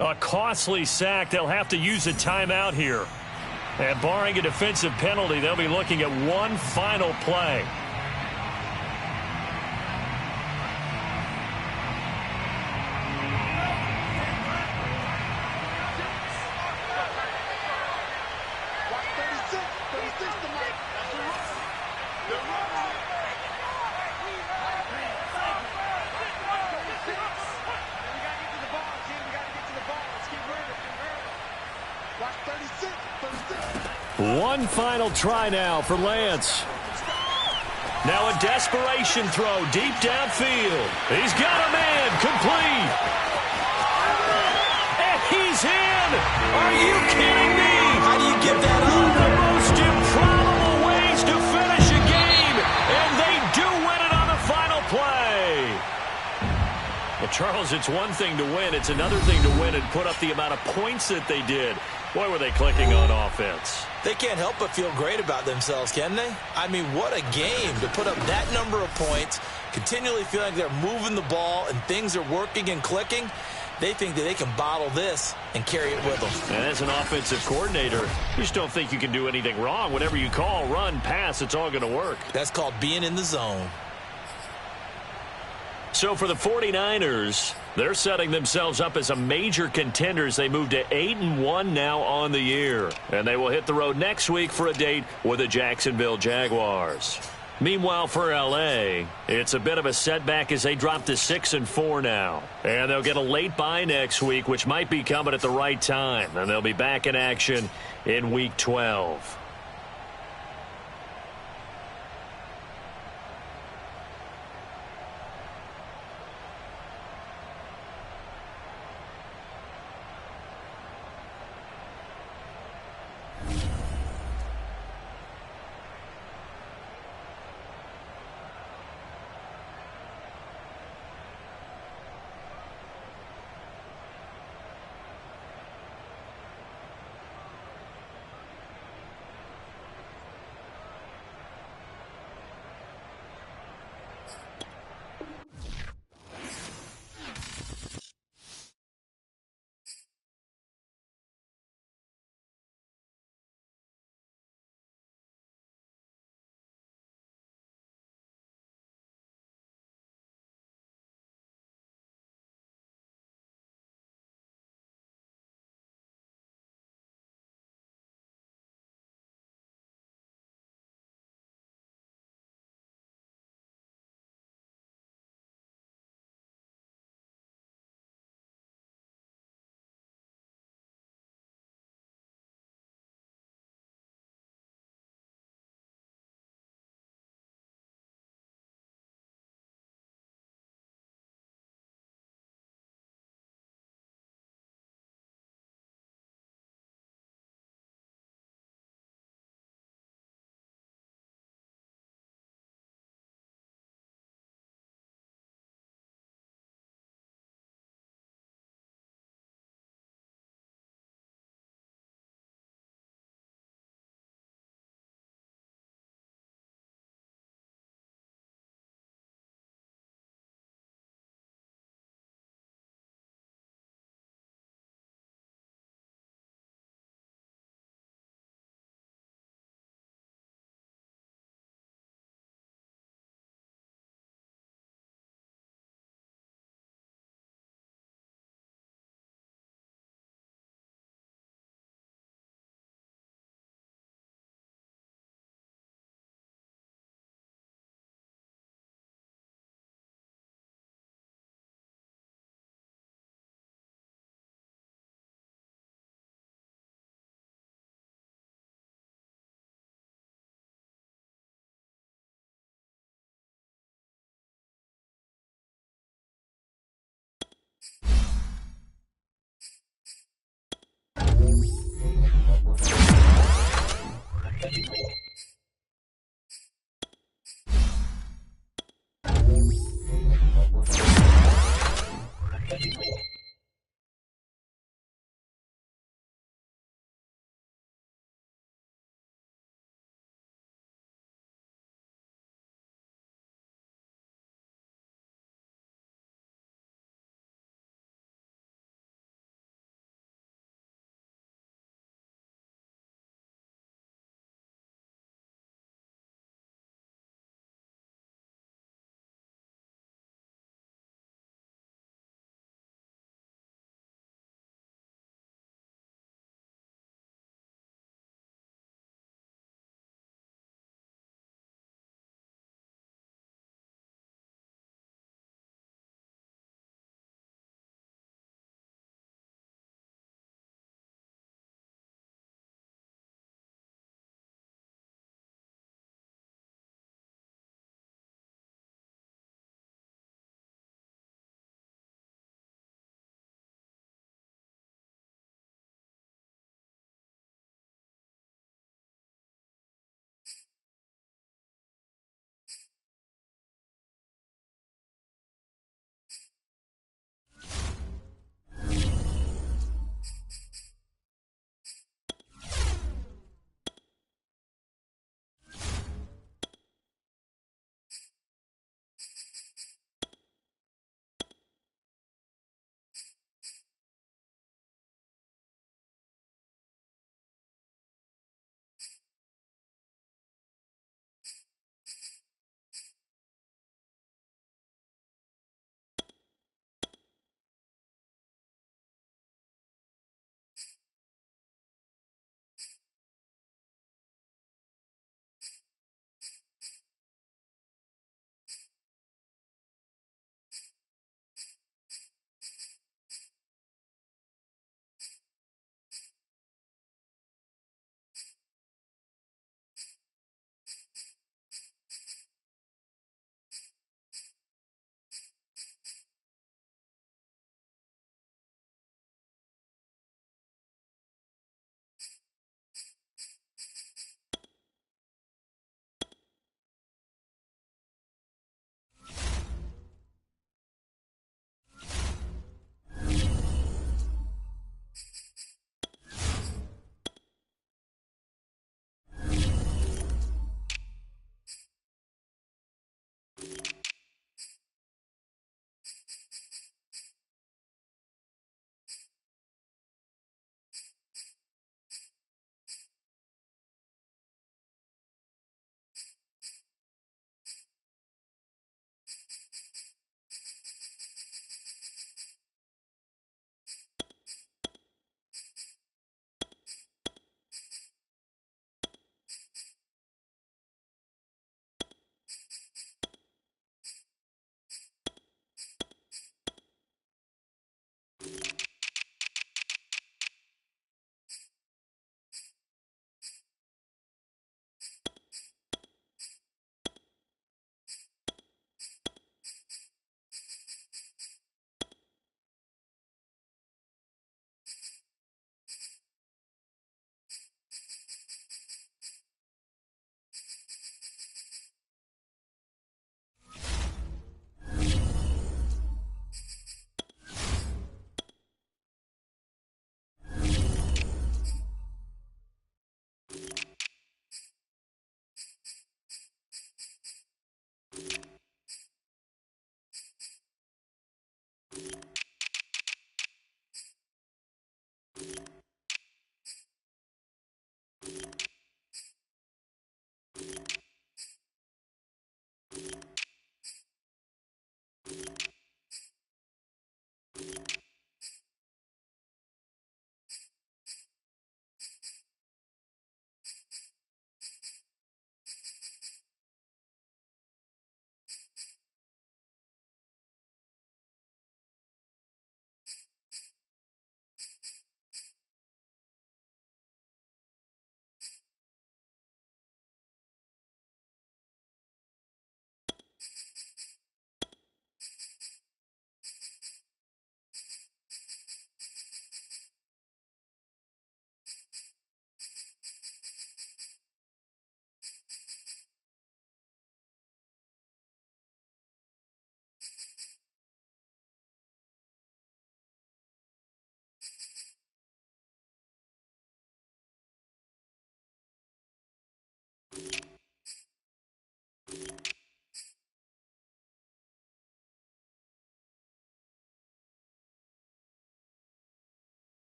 Speaker 1: A costly sack. They'll have to use a timeout here. And barring a defensive penalty, they'll be looking at one final play. One final try now for Lance. Now a desperation throw deep downfield. He's got a man complete. And he's in. Are you kidding me?
Speaker 2: How do you give that
Speaker 1: One
Speaker 2: up?
Speaker 1: of the most improbable ways to finish a game. And they do win it on the final play. Well, Charles, it's one thing to win. It's another thing to win and put up the amount of points that they did. Boy, were they clicking on offense.
Speaker 2: They can't help but feel great about themselves, can they? I mean, what a game to put up that number of points, continually feeling like they're moving the ball and things are working and clicking. They think that they can bottle this and carry it with them.
Speaker 1: And as an offensive coordinator, you just don't think you can do anything wrong. Whatever you call, run, pass, it's all going to work.
Speaker 2: That's called being in the zone.
Speaker 1: So for the 49ers, they're setting themselves up as a major contender as they move to 8-1 now on the year. And they will hit the road next week for a date with the Jacksonville Jaguars. Meanwhile, for L.A., it's a bit of a setback as they drop to 6-4 now. And they'll get a late bye next week, which might be coming at the right time. And they'll be back in action in Week 12.